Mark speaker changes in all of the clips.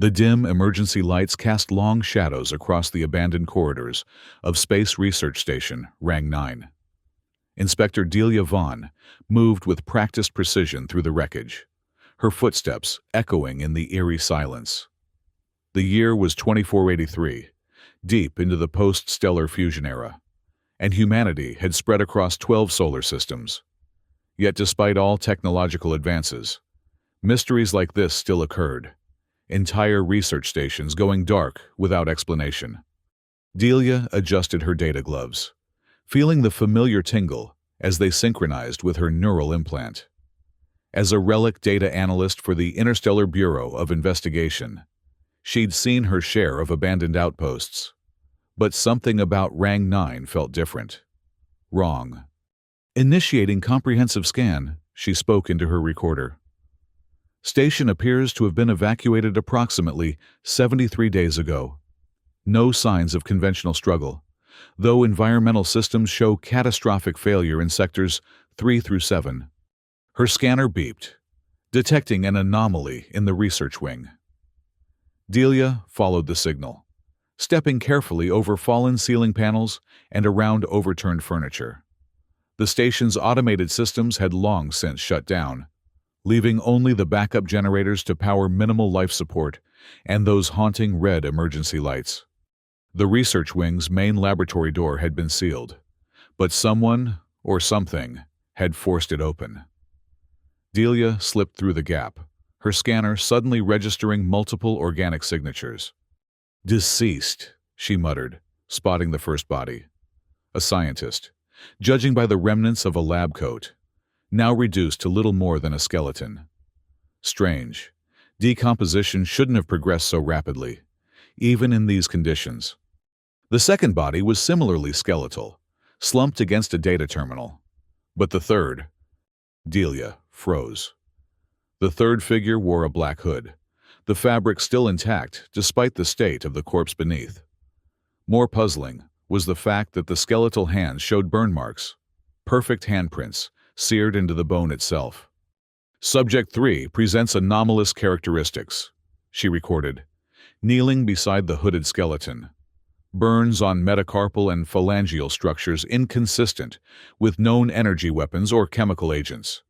Speaker 1: The dim emergency lights cast long shadows across the abandoned corridors of Space Research Station, Rang 9. Inspector Delia Vaughn moved with practiced precision through the wreckage, her footsteps echoing in the eerie silence. The year was 2483, deep into the post-stellar fusion era, and humanity had spread across 12 solar systems. Yet despite all technological advances, mysteries like this still occurred, entire research stations going dark without explanation. Delia adjusted her data gloves, feeling the familiar tingle as they synchronized with her neural implant. As a relic data analyst for the Interstellar Bureau of Investigation, she'd seen her share of abandoned outposts. But something about Rang 9 felt different. Wrong. Initiating comprehensive scan, she spoke into her recorder. Station appears to have been evacuated approximately 73 days ago. No signs of conventional struggle, though environmental systems show catastrophic failure in sectors 3 through 7. Her scanner beeped, detecting an anomaly in the research wing. Delia followed the signal, stepping carefully over fallen ceiling panels and around overturned furniture. The station's automated systems had long since shut down, leaving only the backup generators to power minimal life support and those haunting red emergency lights. The research wing's main laboratory door had been sealed, but someone or something had forced it open. Delia slipped through the gap, her scanner suddenly registering multiple organic signatures. "Deceased," she muttered, spotting the first body. A scientist, judging by the remnants of a lab coat, now reduced to little more than a skeleton. Strange. Decomposition shouldn't have progressed so rapidly, even in these conditions. The second body was similarly skeletal, slumped against a data terminal. But the third... Delia froze. The third figure wore a black hood, the fabric still intact despite the state of the corpse beneath. More puzzling was the fact that the skeletal hands showed burn marks, perfect handprints, seared into the bone itself. "Subject 3 presents anomalous characteristics," she recorded, kneeling beside the hooded skeleton. "Burns on metacarpal and phalangeal structures inconsistent with known energy weapons or chemical agents."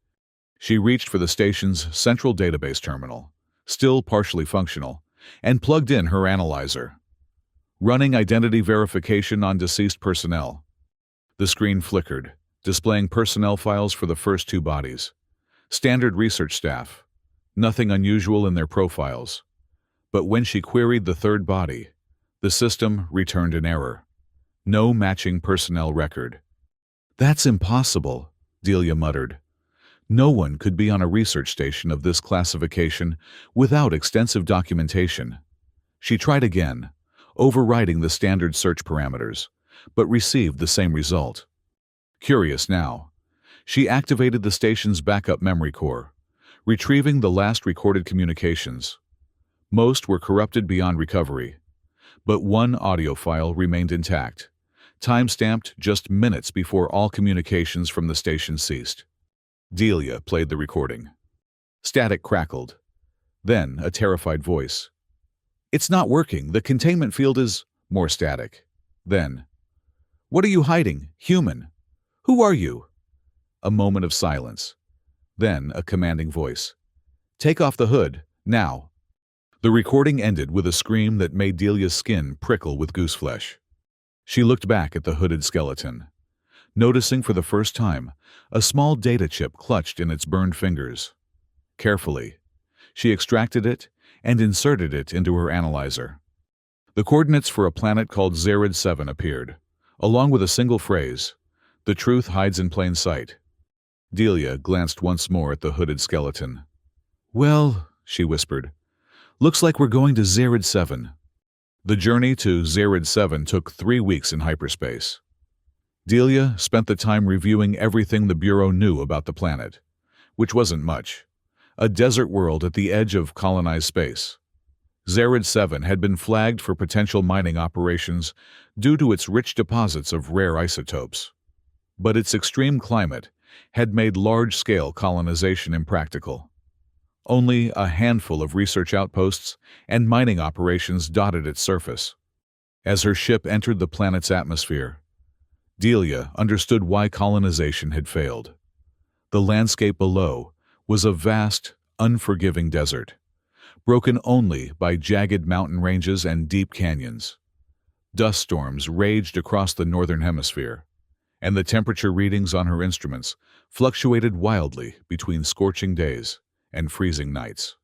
Speaker 1: She reached for the station's central database terminal, still partially functional, and plugged in her analyzer. "Running identity verification on deceased personnel." The screen flickered, displaying personnel files for the first two bodies. Standard research staff. Nothing unusual in their profiles. But when she queried the third body, the system returned an error. No matching personnel record. "That's impossible," Delia muttered. No one could be on a research station of this classification without extensive documentation. She tried again, overriding the standard search parameters, but received the same result. Curious now, she activated the station's backup memory core, retrieving the last recorded communications. Most were corrupted beyond recovery, but one audio file remained intact, time-stamped just minutes before all communications from the station ceased. Delia played the recording. Static crackled. Then a terrified voice. "It's not working. The containment field is..." More static. Then, "What are you hiding, human? Who are you?" A moment of silence. Then a commanding voice. "Take off the hood, now." The recording ended with a scream that made Delia's skin prickle with gooseflesh. She looked back at the hooded skeleton, noticing for the first time a small data chip clutched in its burned fingers. Carefully, she extracted it and inserted it into her analyzer. The coordinates for a planet called Zerid 7 appeared, along with a single phrase, "The truth hides in plain sight." Delia glanced once more at the hooded skeleton. "Well," she whispered, "looks like we're going to Zerid 7. The journey to Zerid 7 took 3 weeks in hyperspace. Delia spent the time reviewing everything the Bureau knew about the planet, which wasn't much. A desert world at the edge of colonized space. Zerid 7 had been flagged for potential mining operations due to its rich deposits of rare isotopes. But its extreme climate had made large-scale colonization impractical. Only a handful of research outposts and mining operations dotted its surface. As her ship entered the planet's atmosphere, Delia understood why colonization had failed. The landscape below was a vast, unforgiving desert, broken only by jagged mountain ranges and deep canyons. Dust storms raged across the northern hemisphere, and the temperature readings on her instruments fluctuated wildly between scorching days and freezing nights.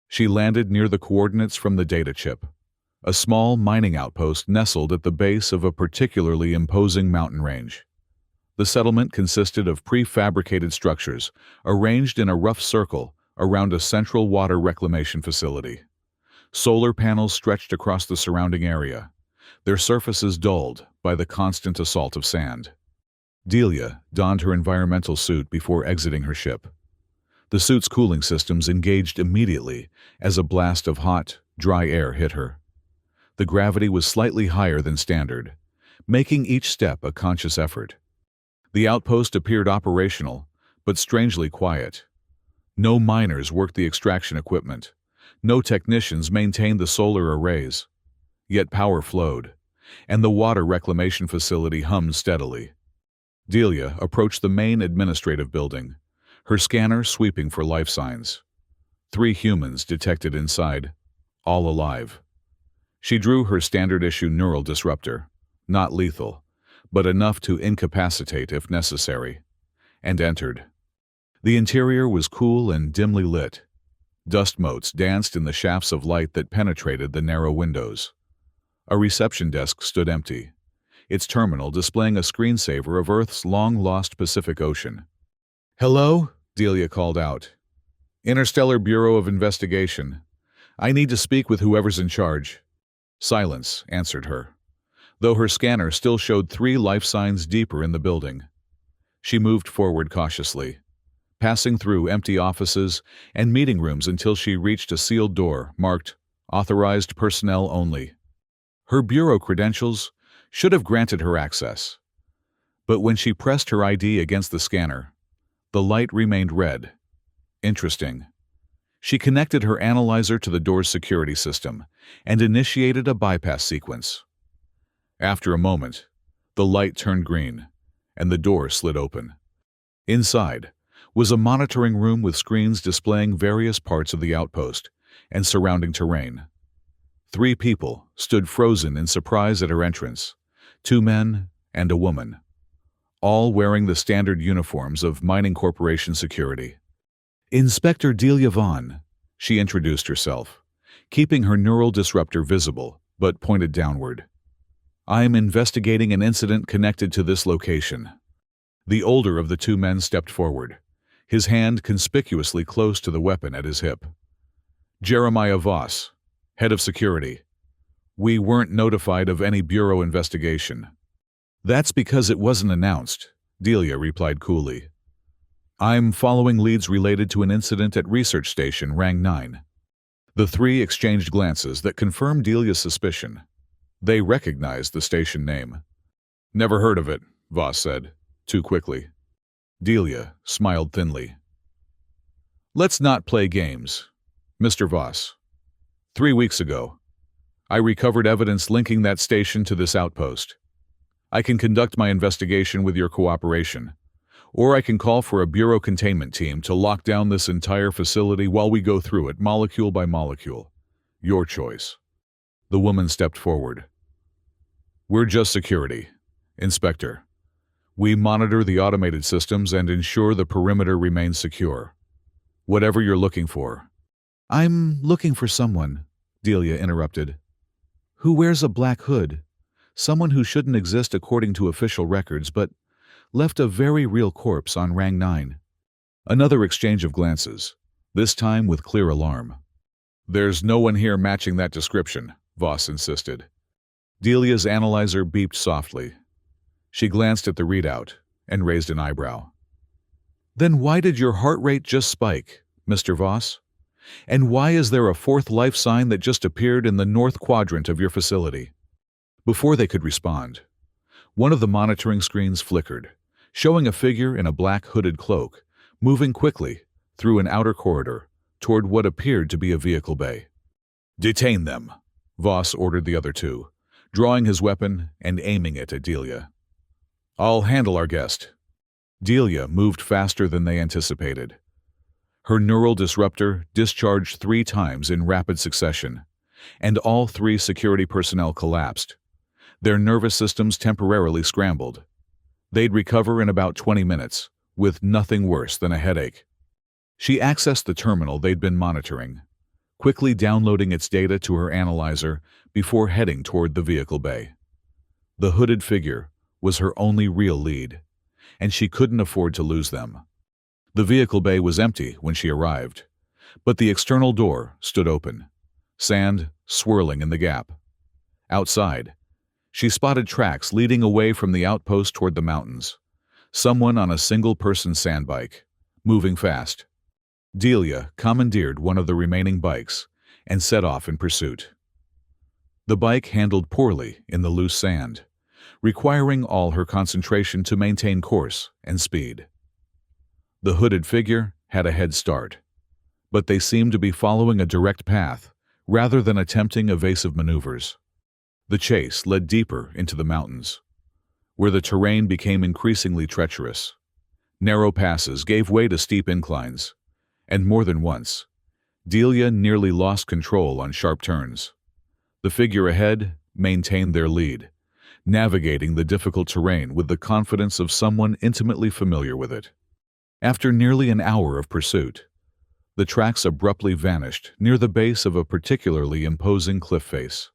Speaker 1: She landed near the coordinates from the data chip, a small mining outpost nestled at the base of a particularly imposing mountain range. The settlement consisted of prefabricated structures arranged in a rough circle around a central water reclamation facility. Solar panels stretched across the surrounding area, their surfaces dulled by the constant assault of sand. Delia donned her environmental suit before exiting her ship. The suit's cooling systems engaged immediately as a blast of hot, dry air hit her. The gravity was slightly higher than standard, making each step a conscious effort. The outpost appeared operational, but strangely quiet. No miners worked the extraction equipment. No technicians maintained the solar arrays. Yet power flowed, and the water reclamation facility hummed steadily. Delia approached the main administrative building, her scanner sweeping for life signs. 3 humans detected inside, all alive. She drew her standard-issue neural disruptor, not lethal, but enough to incapacitate if necessary, and entered. The interior was cool and dimly lit. Dust motes danced in the shafts of light that penetrated the narrow windows. A reception desk stood empty, its terminal displaying a screensaver of Earth's long-lost Pacific Ocean. "Hello?" Delia called out. "Interstellar Bureau of Investigation. I need to speak with whoever's in charge." Silence answered her, though her scanner still showed 3 life signs deeper in the building. She moved forward cautiously, passing through empty offices and meeting rooms until she reached a sealed door marked "Authorized Personnel Only." Her bureau credentials should have granted her access. But when she pressed her ID against the scanner, the light remained red. Interesting. She connected her analyzer to the door's security system and initiated a bypass sequence. After a moment, the light turned green, and the door slid open. Inside was a monitoring room with screens displaying various parts of the outpost and surrounding terrain. 3 people stood frozen in surprise at her entrance, 2 men and a woman, all wearing the standard uniforms of Mining Corporation security. "Inspector Delia Vaughn," she introduced herself, keeping her neural disruptor visible but pointed downward. "I'm investigating an incident connected to this location." The older of the 2 men stepped forward, his hand conspicuously close to the weapon at his hip. "Jeremiah Voss, head of security. We weren't notified of any bureau investigation." "That's because it wasn't announced," Delia replied coolly. "I'm following leads related to an incident at Research Station Rang 9. The 3 exchanged glances that confirmed Delia's suspicion. They recognized the station name. "Never heard of it," Voss said, too quickly. Delia smiled thinly. "Let's not play games, Mr. Voss. 3 weeks ago, I recovered evidence linking that station to this outpost. I can conduct my investigation with your cooperation, or I can call for a bureau containment team to lock down this entire facility while we go through it molecule by molecule. Your choice." The woman stepped forward. "We're just security, Inspector. We monitor the automated systems and ensure the perimeter remains secure. Whatever you're looking for." "I'm looking for someone," Delia interrupted, "who wears a black hood, someone who shouldn't exist according to official records, but left a very real corpse on Rang 9. Another exchange of glances, this time with clear alarm. "There's no one here matching that description," Voss insisted. Delia's analyzer beeped softly. She glanced at the readout and raised an eyebrow. "Then why did your heart rate just spike, Mr. Voss? And why is there a 4th life sign that just appeared in the north quadrant of your facility?" Before they could respond, one of the monitoring screens flickered, showing a figure in a black hooded cloak, moving quickly through an outer corridor toward what appeared to be a vehicle bay. "Detain them," Voss ordered the other two, drawing his weapon and aiming it at Delia. "I'll handle our guest." Delia moved faster than they anticipated. Her neural disruptor discharged 3 times in rapid succession, and all 3 security personnel collapsed. Their nervous systems temporarily scrambled. They'd recover in about 20 minutes, with nothing worse than a headache. She accessed the terminal they'd been monitoring, quickly downloading its data to her analyzer before heading toward the vehicle bay. The hooded figure was her only real lead, and she couldn't afford to lose them. The vehicle bay was empty when she arrived, but the external door stood open, sand swirling in the gap. Outside, she spotted tracks leading away from the outpost toward the mountains. Someone on a single-person sandbike, moving fast. Delia commandeered one of the remaining bikes and set off in pursuit. The bike handled poorly in the loose sand, requiring all her concentration to maintain course and speed. The hooded figure had a head start, but they seemed to be following a direct path rather than attempting evasive maneuvers. The chase led deeper into the mountains, where the terrain became increasingly treacherous. Narrow passes gave way to steep inclines, and more than once, Delia nearly lost control on sharp turns. The figure ahead maintained their lead, navigating the difficult terrain with the confidence of someone intimately familiar with it. After nearly an hour of pursuit, the tracks abruptly vanished near the base of a particularly imposing cliff face.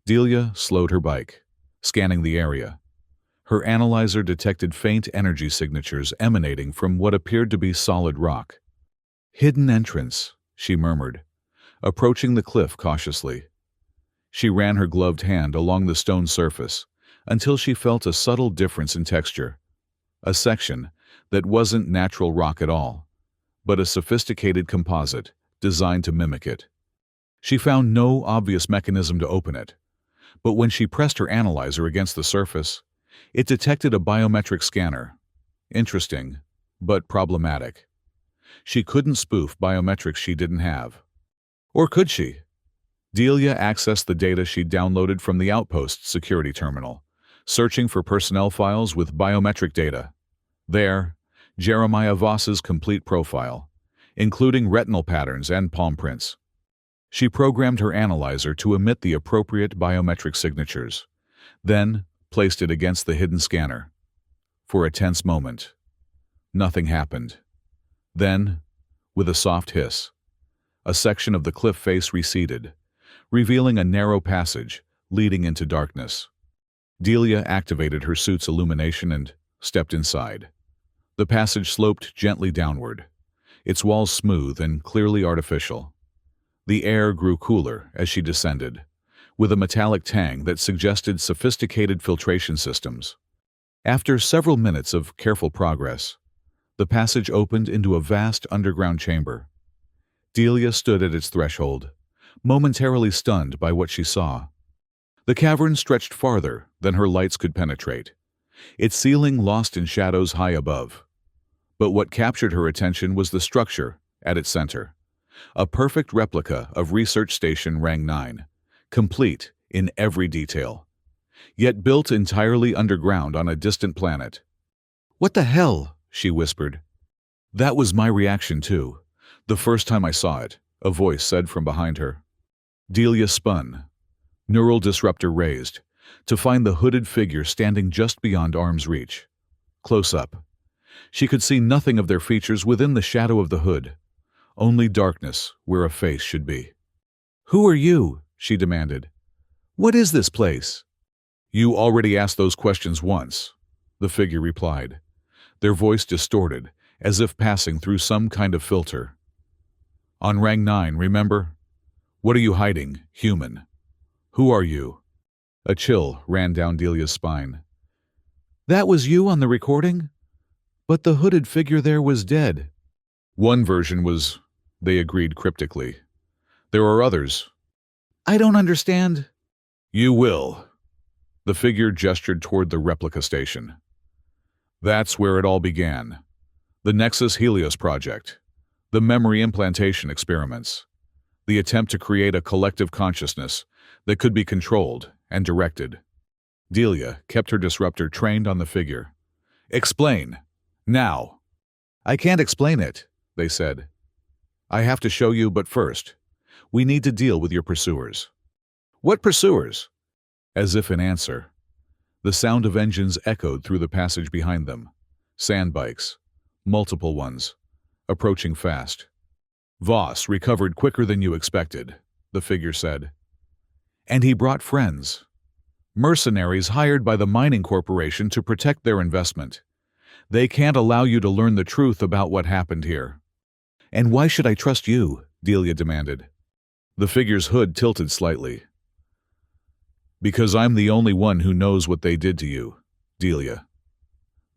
Speaker 1: Delia slowed her bike, scanning the area. Her analyzer detected faint energy signatures emanating from what appeared to be solid rock. "Hidden entrance," she murmured, approaching the cliff cautiously. She ran her gloved hand along the stone surface until she felt a subtle difference in texture, a section that wasn't natural rock at all, but a sophisticated composite designed to mimic it. She found no obvious mechanism to open it, but when she pressed her analyzer against the surface, it detected a biometric scanner. Interesting, but problematic. She couldn't spoof biometrics she didn't have. Or could she? Delia accessed the data she'd downloaded from the outpost's security terminal, searching for personnel files with biometric data. There, Jeremiah Voss's complete profile, including retinal patterns and palm prints. She programmed her analyzer to emit the appropriate biometric signatures, then placed it against the hidden scanner. For a tense moment, nothing happened. Then, with a soft hiss, a section of the cliff face receded, revealing a narrow passage leading into darkness. Delia activated her suit's illumination and stepped inside. The passage sloped gently downward, its walls smooth and clearly artificial. The air grew cooler as she descended, with a metallic tang that suggested sophisticated filtration systems. After several minutes of careful progress, the passage opened into a vast underground chamber. Delia stood at its threshold, momentarily stunned by what she saw. The cavern stretched farther than her lights could penetrate, its ceiling lost in shadows high above. But what captured her attention was the structure at its center, a perfect replica of Research Station Rang 9, complete in every detail, yet built entirely underground on a distant planet. "What the hell?" she whispered. "That was my reaction too, the first time I saw it," a voice said from behind her. Delia spun, neural disruptor raised, to find the hooded figure standing just beyond arm's reach. Close up, she could see nothing of their features within the shadow of the hood, only darkness where a face should be. "Who are you?" she demanded. "What is this place?" "You already asked those questions once," the figure replied, their voice distorted, as if passing through some kind of filter. "On Rang 9, remember? What are you hiding, human? Who are you?" A chill ran down Delia's spine. "That was you on the recording? But the hooded figure there was dead." "One version was," they agreed cryptically. "There are others." "I don't understand." "You will." The figure gestured toward the replica station. "That's where it all began. The Nexus Helios project. The memory implantation experiments. The attempt to create a collective consciousness that could be controlled and directed. Delia kept her disruptor trained on the figure. Explain. Now. I can't explain it, they said. I have to show you, but first, we need to deal with your pursuers. What pursuers? As if in answer, the sound of engines echoed through the passage behind them. Sandbikes. Multiple ones. Approaching fast. Voss recovered quicker than you expected, the figure said. And he brought friends. Mercenaries hired by the mining corporation to protect their investment. They can't allow you to learn the truth about what happened here. And why should I trust you? Delia demanded. The figure's hood tilted slightly. Because I'm the only one who knows what they did to you, Delia.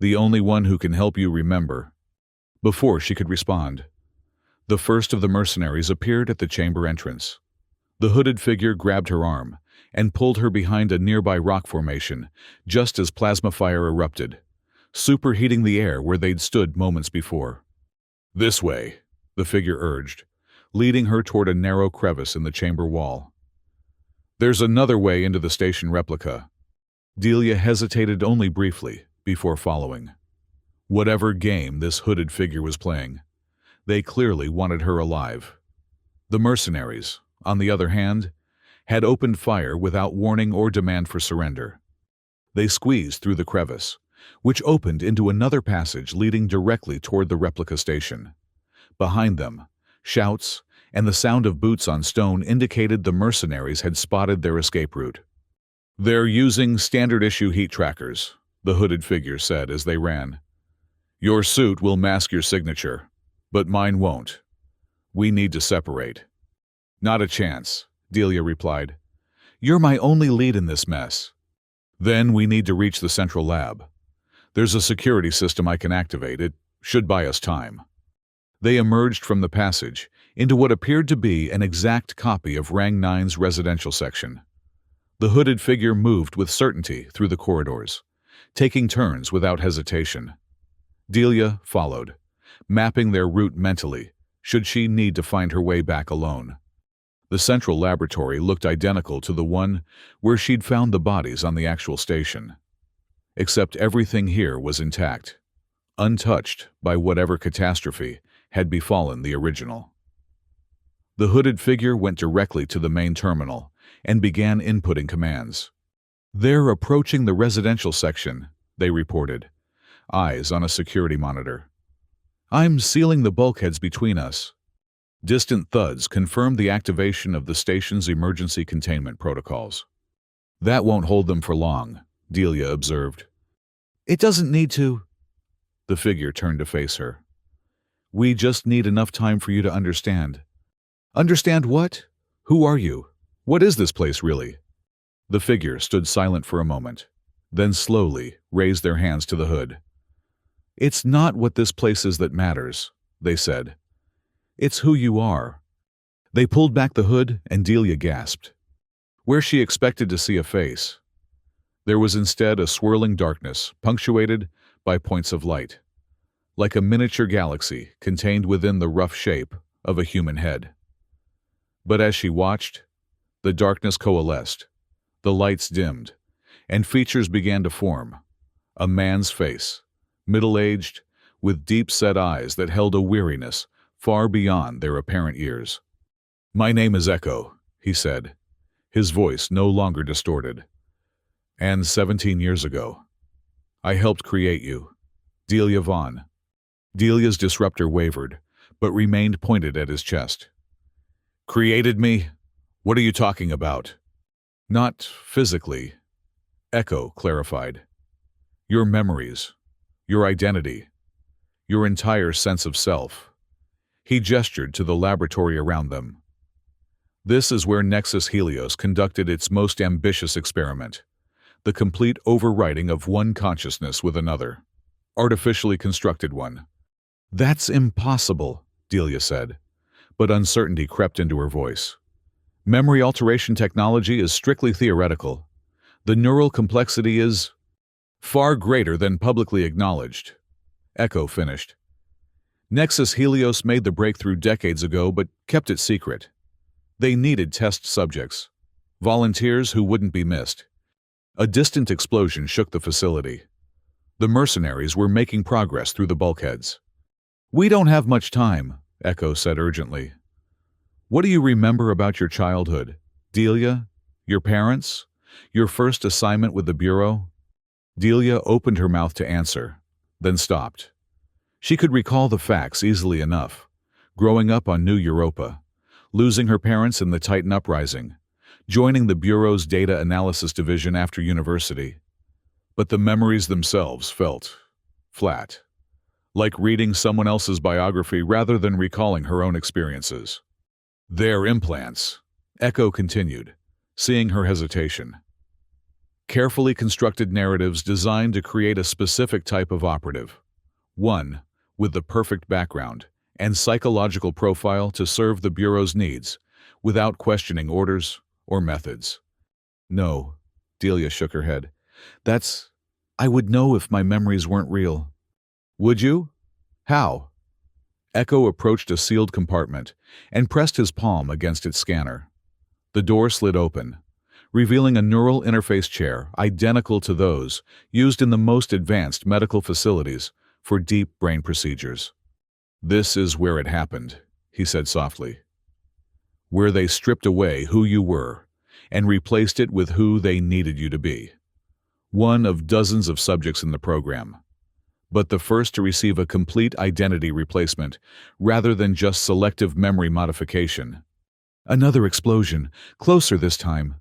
Speaker 1: The only one who can help you remember. Before she could respond, the first of the mercenaries appeared at the chamber entrance. The hooded figure grabbed her arm and pulled her behind a nearby rock formation just as plasma fire erupted, superheating the air where they'd stood moments before. This way, the figure urged, leading her toward a narrow crevice in the chamber wall. There's another way into the station replica. Delia hesitated only briefly before following. Whatever game this hooded figure was playing, they clearly wanted her alive. The mercenaries, on the other hand, had opened fire without warning or demand for surrender. They squeezed through the crevice, which opened into another passage leading directly toward the replica station. Behind them, shouts and the sound of boots on stone indicated the mercenaries had spotted their escape route. They're using standard-issue heat trackers, the hooded figure said as they ran. Your suit will mask your signature, but mine won't. We need to separate. Not a chance, Delia replied. You're my only lead in this mess. Then we need to reach the central lab. There's a security system I can activate. It should buy us time. They emerged from the passage into what appeared to be an exact copy of Rang 9's residential section. The hooded figure moved with certainty through the corridors, taking turns without hesitation. Delia followed, mapping their route mentally, should she need to find her way back alone. The central laboratory looked identical to the one where she'd found the bodies on the actual station. Except everything here was intact, untouched by whatever catastrophe had befallen the original. The hooded figure went directly to the main terminal and began inputting commands. They're approaching the residential section, they reported, eyes on a security monitor. I'm sealing the bulkheads between us. Distant thuds confirmed the activation of the station's emergency containment protocols. That won't hold them for long, Delia observed. It doesn't need to. The figure turned to face her. We just need enough time for you to understand. Understand what? Who are you? What is this place really? The figure stood silent for a moment, then slowly raised their hands to the hood. It's not what this place is that matters, they said. It's who you are. They pulled back the hood and Delia gasped. Where she expected to see a face, there was instead a swirling darkness punctuated by points of light, like a miniature galaxy contained within the rough shape of a human head. But as she watched, the darkness coalesced, the lights dimmed, and features began to form. A man's face, middle-aged, with deep-set eyes that held a weariness far beyond their apparent years. My name is Echo, he said, his voice no longer distorted. And 17 years ago, I helped create you, Delia Vaughn. Delia's disruptor wavered, but remained pointed at his chest. Created me? What are you talking about? Not physically, Echo clarified. Your memories, your identity, your entire sense of self. He gestured to the laboratory around them. This is where Nexus Helios conducted its most ambitious experiment, the complete overwriting of one consciousness with another, artificially constructed one. That's impossible, Delia said, but uncertainty crept into her voice. Memory alteration technology is strictly theoretical. The neural complexity is far greater than publicly acknowledged. Echo finished. Nexus Helios made the breakthrough decades ago but kept it secret. They needed test subjects, volunteers who wouldn't be missed. A distant explosion shook the facility. The mercenaries were making progress through the bulkheads. "We don't have much time," Echo said urgently. "What do you remember about your childhood? Delia? Your parents? Your first assignment with the Bureau?" Delia opened her mouth to answer, then stopped. She could recall the facts easily enough. Growing up on New Europa, losing her parents in the Titan Uprising, joining the Bureau's Data Analysis Division after university. But the memories themselves felt flat, like reading someone else's biography rather than recalling her own experiences. "Their implants," Echo continued, seeing her hesitation. "Carefully constructed narratives designed to create a specific type of operative. One with the perfect background and psychological profile to serve the Bureau's needs, without questioning orders or methods." "No," Delia shook her head. I would know if my memories weren't real." "Would you? How?" Echo approached a sealed compartment and pressed his palm against its scanner. The door slid open, revealing a neural interface chair identical to those used in the most advanced medical facilities for deep brain procedures. "This is where it happened," he said softly. "Where they stripped away who you were and replaced it with who they needed you to be. One of dozens of subjects in the program, but the first to receive a complete identity replacement rather than just selective memory modification." Another explosion, closer this time.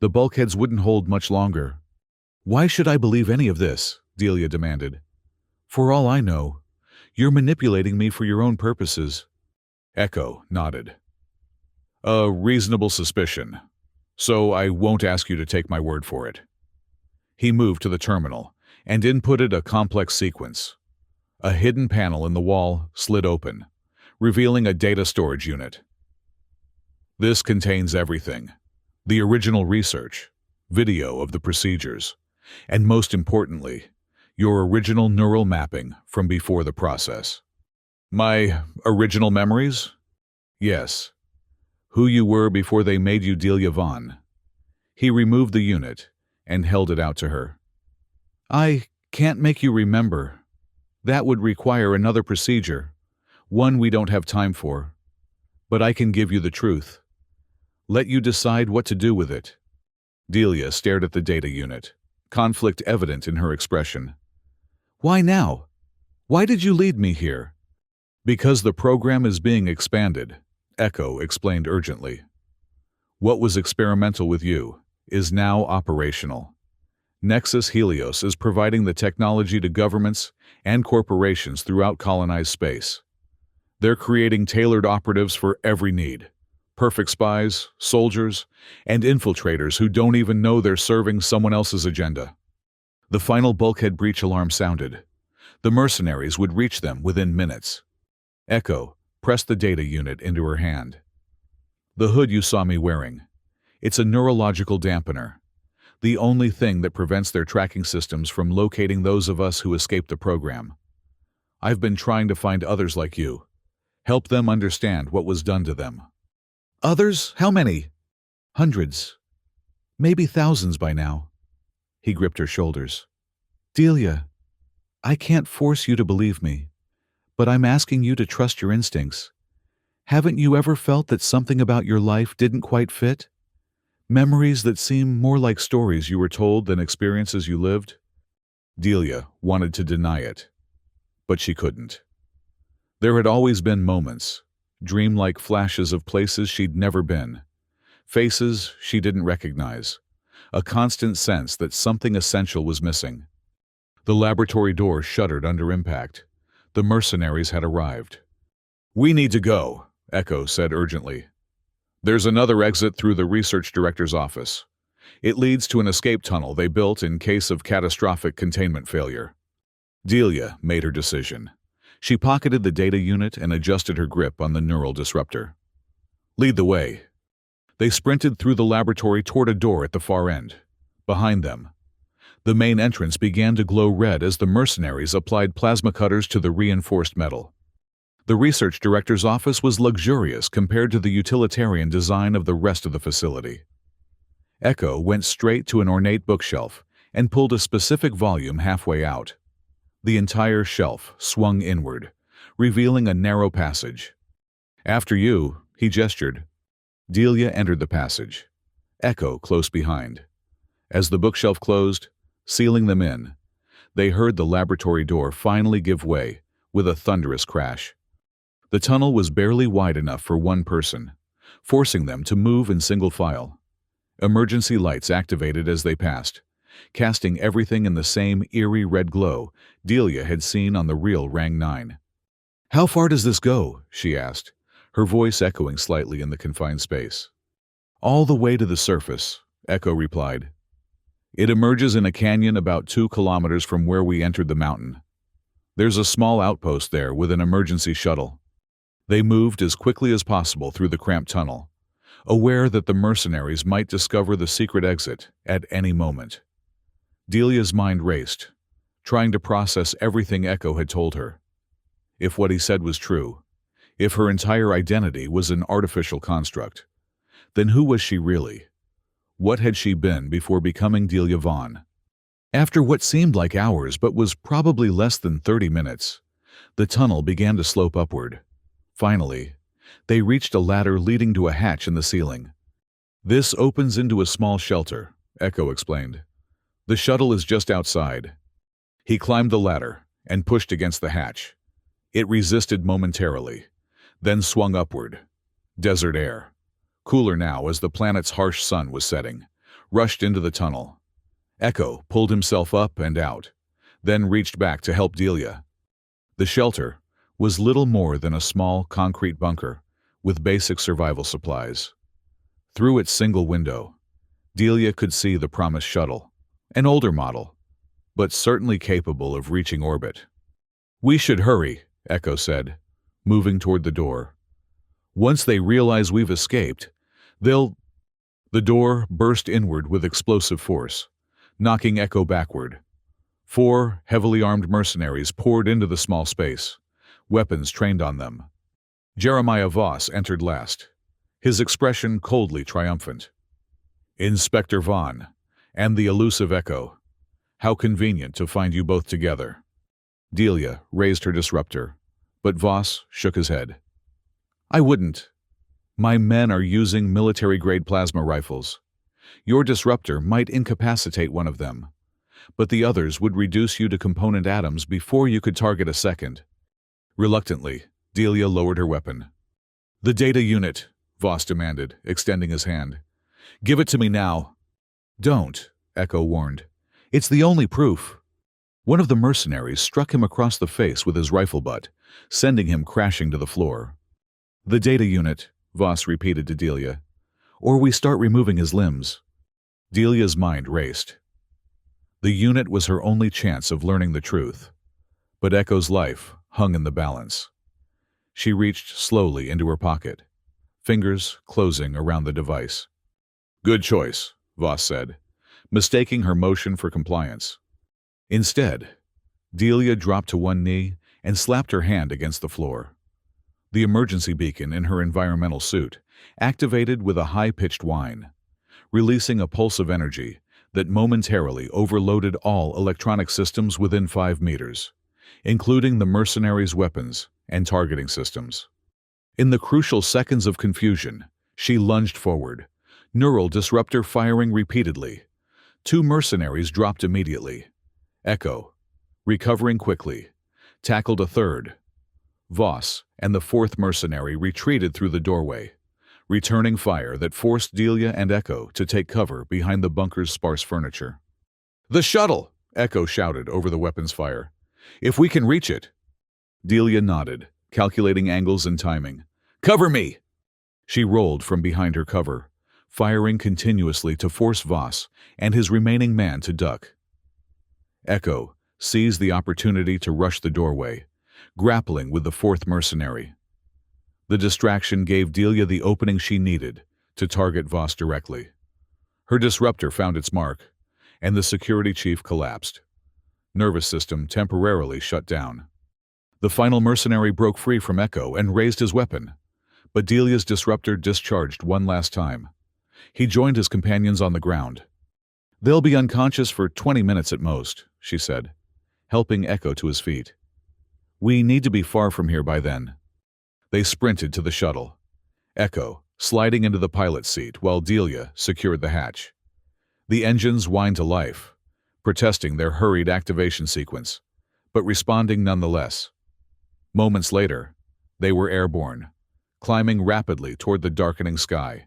Speaker 1: The bulkheads wouldn't hold much longer. "Why should I believe any of this?" Delia demanded. "For all I know, you're manipulating me for your own purposes." Echo nodded. "A reasonable suspicion, so I won't ask you to take my word for it." He moved to the terminal and inputted a complex sequence. A hidden panel in the wall slid open, revealing a data storage unit. "This contains everything. The original research, video of the procedures, and most importantly, your original neural mapping from before the process." "My original memories?" "Yes. Who you were before they made you Delia Vaughn." He removed the unit and held it out to her. "I can't make you remember. That would require another procedure, one we don't have time for. But I can give you the truth. Let you decide what to do with it." Delia stared at the data unit, conflict evident in her expression. "Why now? Why did you lead me here?" "Because the program is being expanded," Echo explained urgently. "What was experimental with you is now operational. Nexus Helios is providing the technology to governments and corporations throughout colonized space. They're creating tailored operatives for every need. Perfect spies, soldiers, and infiltrators who don't even know they're serving someone else's agenda." The final bulkhead breach alarm sounded. The mercenaries would reach them within minutes. Echo pressed the data unit into her hand. "The hood you saw me wearing. It's a neurological dampener. The only thing that prevents their tracking systems from locating those of us who escaped the program. I've been trying to find others like you. Help them understand what was done to them." "Others? How many?" "Hundreds. Maybe thousands by now." He gripped her shoulders. "Delia, I can't force you to believe me, but I'm asking you to trust your instincts. Haven't you ever felt that something about your life didn't quite fit? Memories that seem more like stories you were told than experiences you lived?" Delia wanted to deny it, but she couldn't. There had always been moments, dreamlike flashes of places she'd never been, faces she didn't recognize, a constant sense that something essential was missing. The laboratory door shuddered under impact. The mercenaries had arrived. "We need to go," Echo said urgently. "There's another exit through the research director's office. It leads to an escape tunnel they built in case of catastrophic containment failure." Delia made her decision. She pocketed the data unit and adjusted her grip on the neural disruptor. "Lead the way." They sprinted through the laboratory toward a door at the far end. Behind them, the main entrance began to glow red as the mercenaries applied plasma cutters to the reinforced metal. The research director's office was luxurious compared to the utilitarian design of the rest of the facility. Echo went straight to an ornate bookshelf and pulled a specific volume halfway out. The entire shelf swung inward, revealing a narrow passage. "After you," he gestured. Delia entered the passage, Echo close behind. As the bookshelf closed, sealing them in, they heard the laboratory door finally give way with a thunderous crash. The tunnel was barely wide enough for one person, forcing them to move in single file. Emergency lights activated as they passed, casting everything in the same eerie red glow Delia had seen on the real Rang 9. "How far does this go?" she asked, her voice echoing slightly in the confined space. "All the way to the surface," Echo replied. "It emerges in a canyon about 2 kilometers from where we entered the mountain. There's a small outpost there with an emergency shuttle." They moved as quickly as possible through the cramped tunnel, aware that the mercenaries might discover the secret exit at any moment. Delia's mind raced, trying to process everything Echo had told her. If what he said was true, if her entire identity was an artificial construct, then who was she really? What had she been before becoming Delia Vaughn? After what seemed like hours but was probably less than 30 minutes, the tunnel began to slope upward. Finally, they reached a ladder leading to a hatch in the ceiling. "This opens into a small shelter," Echo explained. "The shuttle is just outside." He climbed the ladder and pushed against the hatch. It resisted momentarily, then swung upward. Desert air, cooler now as the planet's harsh sun was setting, rushed into the tunnel. Echo pulled himself up and out, then reached back to help Delia. The shelter was little more than a small concrete bunker with basic survival supplies. Through its single window, Delia could see the promised shuttle, an older model, but certainly capable of reaching orbit. "We should hurry," Echo said, moving toward the door. "Once they realize we've escaped, they'll—" The door burst inward with explosive force, knocking Echo backward. 4 heavily armed mercenaries poured into the small space, weapons trained on them. Jeremiah Voss entered last, his expression coldly triumphant. "Inspector Vaughn, and the elusive Echo. How convenient to find you both together." Delia raised her disruptor, but Voss shook his head. "I wouldn't. My men are using military-grade plasma rifles. Your disruptor might incapacitate one of them, but the others would reduce you to component atoms before you could target a second." Reluctantly, Delia lowered her weapon. "The data unit," Voss demanded, extending his hand. "Give it to me now." "Don't," Echo warned. "It's the only proof." One of the mercenaries struck him across the face with his rifle butt, sending him crashing to the floor. "The data unit," Voss repeated to Delia. "Or we start removing his limbs." Delia's mind raced. The unit was her only chance of learning the truth, but Echo's life hung in the balance. She reached slowly into her pocket, fingers closing around the device. "Good choice," Voss said, mistaking her motion for compliance. Instead, Delia dropped to one knee and slapped her hand against the floor. The emergency beacon in her environmental suit activated with a high-pitched whine, releasing a pulse of energy that momentarily overloaded all electronic systems within 5 meters, including the mercenaries' weapons and targeting systems. In the crucial seconds of confusion, she lunged forward, neural disruptor firing repeatedly. 2 mercenaries dropped immediately. Echo, recovering quickly, tackled a third. Voss and the 4th mercenary retreated through the doorway, returning fire that forced Delia and Echo to take cover behind the bunker's sparse furniture. "The shuttle!" Echo shouted over the weapon's fire. "If we can reach it." Delia nodded, calculating angles and timing. "Cover me!" She rolled from behind her cover, firing continuously to force Voss and his remaining man to duck. Echo seized the opportunity to rush the doorway, grappling with the 4th mercenary. The distraction gave Delia the opening she needed to target Voss directly. Her disruptor found its mark, and the security chief collapsed. Nervous system temporarily shut down. The final mercenary broke free from Echo and raised his weapon, but Delia's disruptor discharged one last time. He joined his companions on the ground. "They'll be unconscious for 20 minutes at most," she said, helping Echo to his feet. "We need to be far from here by then." They sprinted to the shuttle, Echo sliding into the pilot's seat while Delia secured the hatch. The engines whined to life, protesting their hurried activation sequence, but responding nonetheless. Moments later, they were airborne, climbing rapidly toward the darkening sky.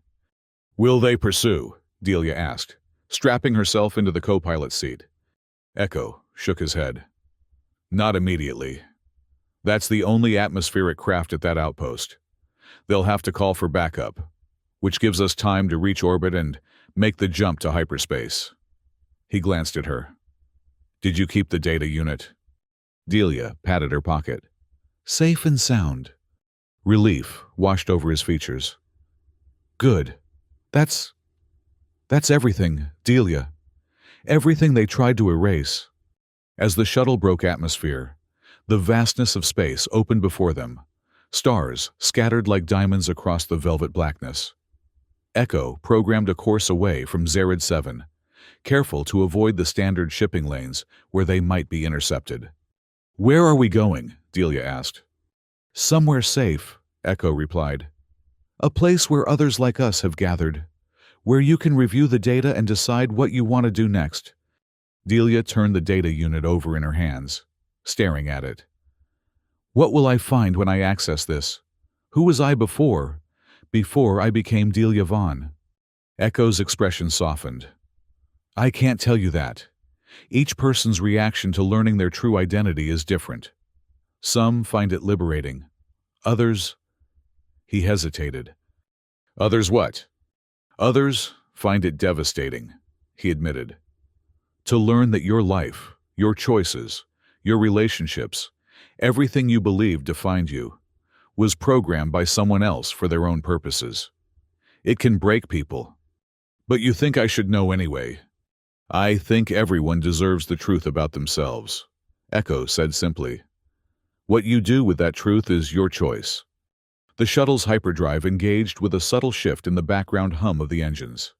Speaker 1: "Will they pursue?" Delia asked, strapping herself into the co-pilot seat. Echo shook his head. "Not immediately. That's the only atmospheric craft at that outpost. They'll have to call for backup, which gives us time to reach orbit and make the jump to hyperspace." He glanced at her. "Did you keep the data unit?" Delia patted her pocket. "Safe and sound." Relief washed over his features. "Good. That's everything, Delia. Everything they tried to erase." As the shuttle broke atmosphere, the vastness of space opened before them, stars scattered like diamonds across the velvet blackness. Echo programmed a course away from Zared 7, careful to avoid the standard shipping lanes where they might be intercepted. "Where are we going?" Delia asked. "Somewhere safe," Echo replied. "A place where others like us have gathered, where you can review the data and decide what you want to do next." Delia turned the data unit over in her hands, staring at it. "What will I find when I access this? Who was I before I became Delia Vaughn?" Echo's expression softened. "I can't tell you that. Each person's reaction to learning their true identity is different. Some find it liberating. Others—" He hesitated. "Others what?" "Others find it devastating," he admitted. "To learn that your life, your choices, your relationships, everything you believed defined you, was programmed by someone else for their own purposes. It can break people. But you think I should know anyway." "I think everyone deserves the truth about themselves," Echo said simply. "What you do with that truth is your choice." The shuttle's hyperdrive engaged with a subtle shift in the background hum of the engines.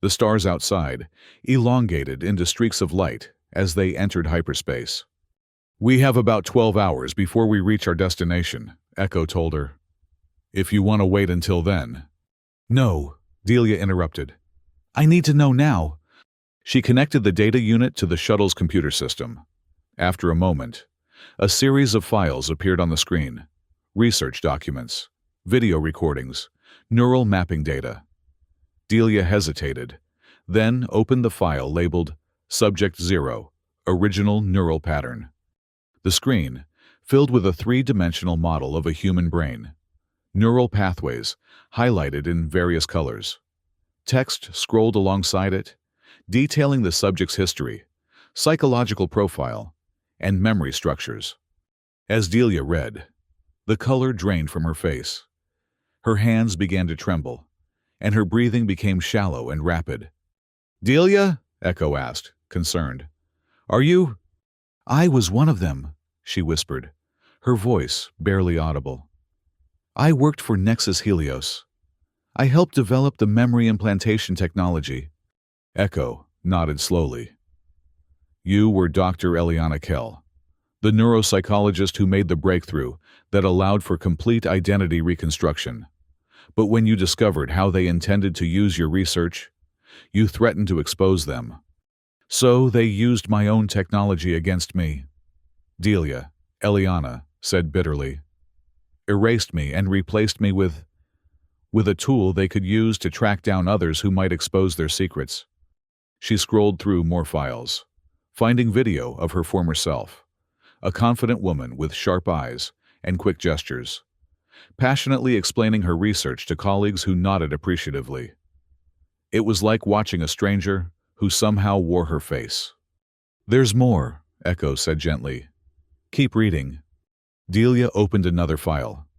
Speaker 1: The stars outside elongated into streaks of light as they entered hyperspace. "We have about 12 hours before we reach our destination," Echo told her. "If you want to wait until then—" "No," Delia interrupted. "I need to know now." She connected the data unit to the shuttle's computer system. After a moment, a series of files appeared on the screen. Research documents, video recordings, neural mapping data. Delia hesitated, then opened the file labeled Subject 0, Original Neural Pattern. The screen, filled with a three-dimensional model of a human brain. Neural pathways, highlighted in various colors. Text scrolled alongside it, detailing the subject's history, psychological profile, and memory structures. As Delia read, the color drained from her face. Her hands began to tremble, and her breathing became shallow and rapid. "Delia?" Echo asked, concerned. "Are you—" "I was one of them," she whispered, her voice barely audible. "I worked for Nexus Helios. I helped develop the memory implantation technology." Echo nodded slowly. "You were Dr. Eliana Kell, the neuropsychologist who made the breakthrough that allowed for complete identity reconstruction. But when you discovered how they intended to use your research, you threatened to expose them. So they used my own technology against me." Delia, Eliana, said bitterly. "Erased me and replaced me with a tool they could use to track down others who might expose their secrets." She scrolled through more files, finding video of her former self, a confident woman with sharp eyes and quick gestures, passionately explaining her research to colleagues who nodded appreciatively. It was like watching a stranger who somehow wore her face. "There's more," Echo said gently. "Keep reading." Delia opened another file,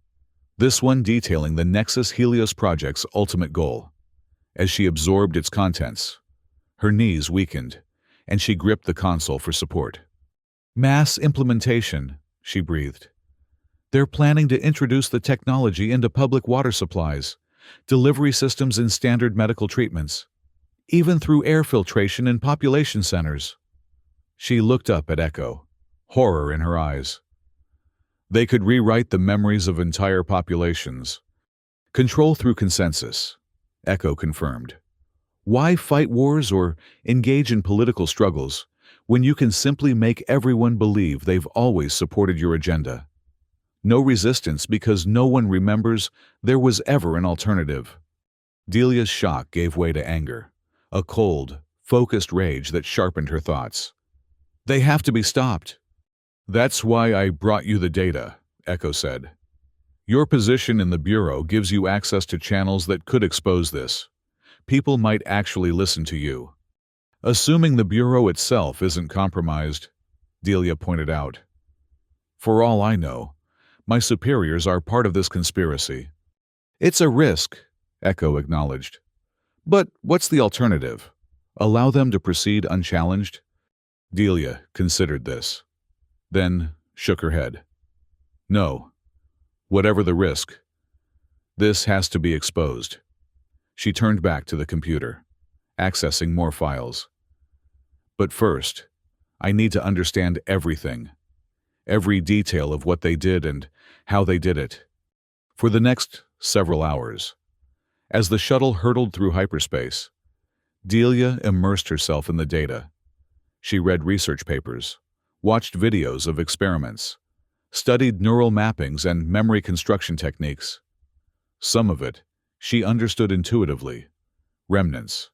Speaker 1: this one detailing the Nexus Helios project's ultimate goal. As she absorbed its contents, her knees weakened, and she gripped the console for support. "Mass implementation," she breathed, They're planning to introduce the technology into public water supplies, delivery systems in standard medical treatments, even through air filtration in population centers. She looked up at Echo, horror in her eyes. They could rewrite the memories of entire populations. Control through consensus, Echo confirmed. Why fight wars or engage in political struggles when you can simply make everyone believe they've always supported your agenda? No resistance because no one remembers there was ever an alternative. Delia's shock gave way to anger, a cold, focused rage that sharpened her thoughts. They have to be stopped. That's why I brought you the data, Echo said. Your position in the Bureau gives you access to channels that could expose this. People might actually listen to you. Assuming the Bureau itself isn't compromised, Delia pointed out. For all I know, my superiors are part of this conspiracy. It's a risk, Echo acknowledged. But what's the alternative? Allow them to proceed unchallenged? Delia considered this, then shook her head. No. Whatever the risk, this has to be exposed. She turned back to the computer, accessing more files. But first, I need to understand everything. Every detail of what they did and how they did it. For the next several hours, as the shuttle hurtled through hyperspace, Delia immersed herself in the data. She read research papers, watched videos of experiments, studied neural mappings and memory construction techniques. Some of it she understood intuitively, remnants,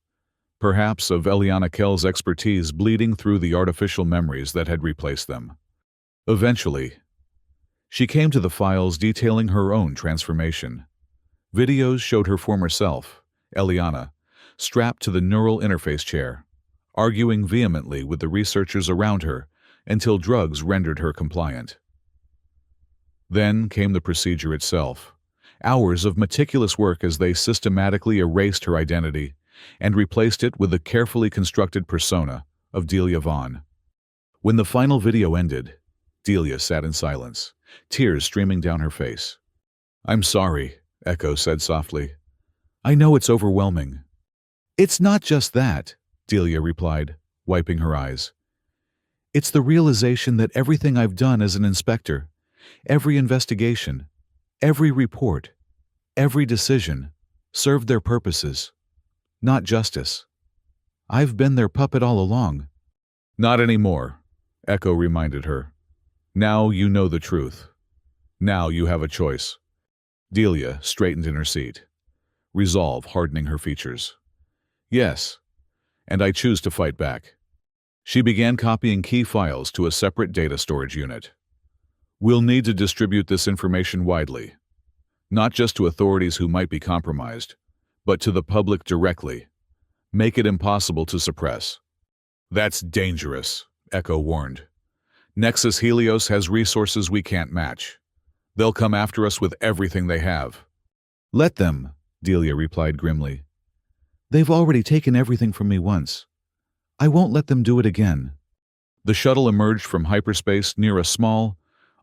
Speaker 1: perhaps of Eliana Kell's expertise bleeding through the artificial memories that had replaced them. Eventually, she came to the files detailing her own transformation. Videos showed her former self, Eliana, strapped to the neural interface chair, arguing vehemently with the researchers around her until drugs rendered her compliant. Then came the procedure itself, hours of meticulous work as they systematically erased her identity and replaced it with the carefully constructed persona of Delia Vaughn. When the final video ended, Delia sat in silence, tears streaming down her face. "I'm sorry," Echo said softly. "I know it's overwhelming." "It's not just that," Delia replied, wiping her eyes. "It's the realization that everything I've done as an inspector, every investigation, every report, every decision, served their purposes, not justice. I've been their puppet all along." "Not anymore," Echo reminded her. "Now you know the truth. Now you have a choice." Delia straightened in her seat, resolve hardening her features. "Yes, and I choose to fight back." She began copying key files to a separate data storage unit. "We'll need to distribute this information widely, not just to authorities who might be compromised, but to the public directly. Make it impossible to suppress." "That's dangerous," Echo warned. "Nexus Helios has resources we can't match. They'll come after us with everything they have." "Let them," Delia replied grimly. "They've already taken everything from me once. I won't let them do it again." The shuttle emerged from hyperspace near a small,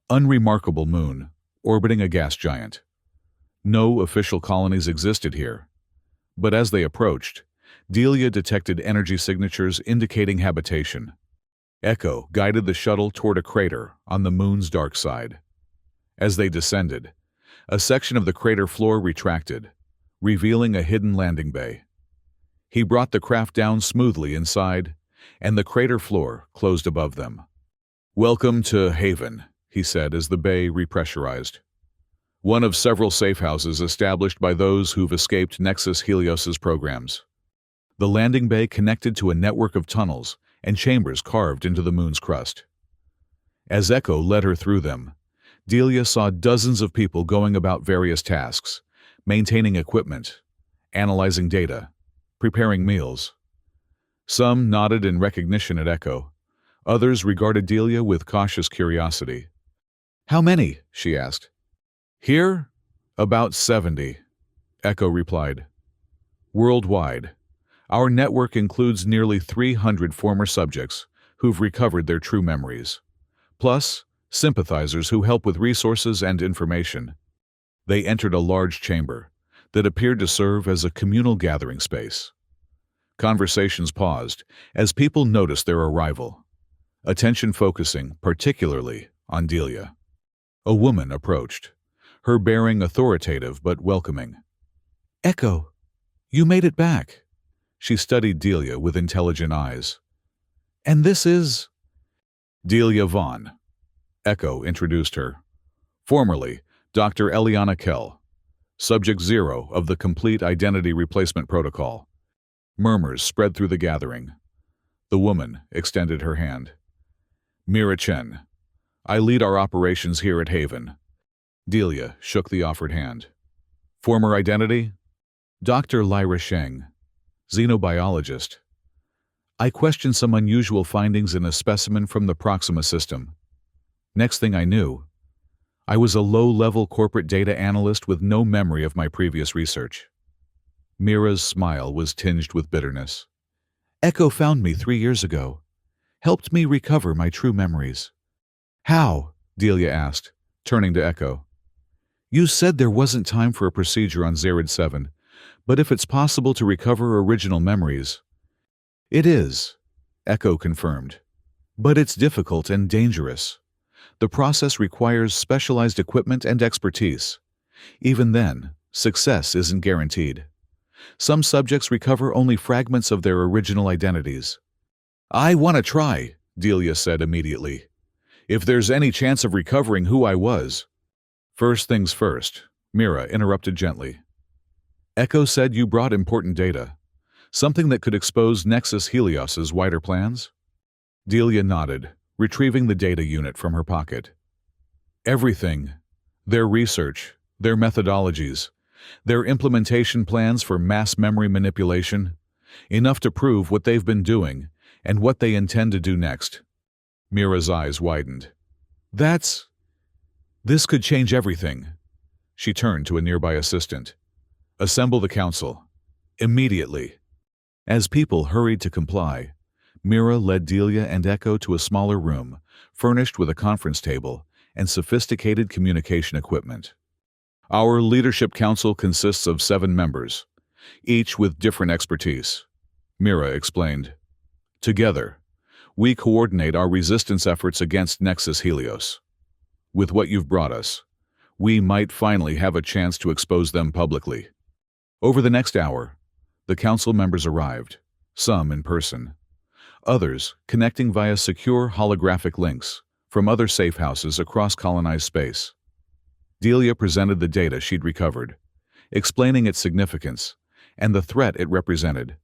Speaker 1: unremarkable moon, orbiting a gas giant. No official colonies existed here, but as they approached, Delia detected energy signatures indicating habitation. Echo guided the shuttle toward a crater on the moon's dark side. As they descended, a section of the crater floor retracted, revealing a hidden landing bay. He brought the craft down smoothly inside, and the crater floor closed above them. "Welcome to Haven," he said as the bay repressurized. "One of several safe houses established by those who've escaped Nexus Helios's programs." The landing bay connected to a network of tunnels and chambers carved into the moon's crust. As Echo led her through them, Delia saw dozens of people going about various tasks, maintaining equipment, analyzing data, preparing meals. Some nodded in recognition at Echo. Others regarded Delia with cautious curiosity. "How many?" she asked. "Here? About 70, Echo replied. "Worldwide. Our network includes nearly 300 former subjects who've recovered their true memories, plus sympathizers who help with resources and information. They entered a large chamber that appeared to serve as a communal gathering space. Conversations paused as people noticed their arrival, attention focusing particularly on Delia. A woman approached, her bearing authoritative but welcoming. "Echo, you made it back." She studied Delia with intelligent eyes. "And this is—" "Delia Vaughn." Echo introduced her. "Formerly, Dr. Eliana Kell, Subject 0 of the Complete Identity Replacement Protocol." Murmurs spread through the gathering. The woman extended her hand. "Mira Chen. I lead our operations here at Haven." Delia shook the offered hand. "Former identity?" "Dr. Lyra Sheng, xenobiologist. I questioned some unusual findings in a specimen from the Proxima system. Next thing I knew, I was a low-level corporate data analyst with no memory of my previous research." Mira's smile was tinged with bitterness. "Echo found me 3 years ago, helped me recover my true memories." "How?" Delia asked, turning to Echo. "You said there wasn't time for a procedure on Zared 7, but if it's possible to recover original memories—" "It is," Echo confirmed. "But it's difficult and dangerous. The process requires specialized equipment and expertise. Even then, success isn't guaranteed. Some subjects recover only fragments of their original identities." "I want to try," Delia said immediately. "If there's any chance of recovering who I was—" "First things first," Mira interrupted gently. "Echo said you brought important data, something that could expose Nexus Helios's wider plans?" Delia nodded, retrieving the data unit from her pocket. "Everything. Their research, their methodologies, their implementation plans for mass memory manipulation, enough to prove what they've been doing and what they intend to do next." Mira's eyes widened. This could change everything." She turned to a nearby assistant. "Assemble the council. Immediately." As people hurried to comply, Mira led Delia and Echo to a smaller room, furnished with a conference table and sophisticated communication equipment. "Our leadership council consists of 7 members, each with different expertise," Mira explained. "Together, we coordinate our resistance efforts against Nexus Helios. With what you've brought us, we might finally have a chance to expose them publicly." Over the next hour, the council members arrived, some in person, others connecting via secure holographic links from other safe houses across colonized space. Delia presented the data she'd recovered, explaining its significance and the threat it represented.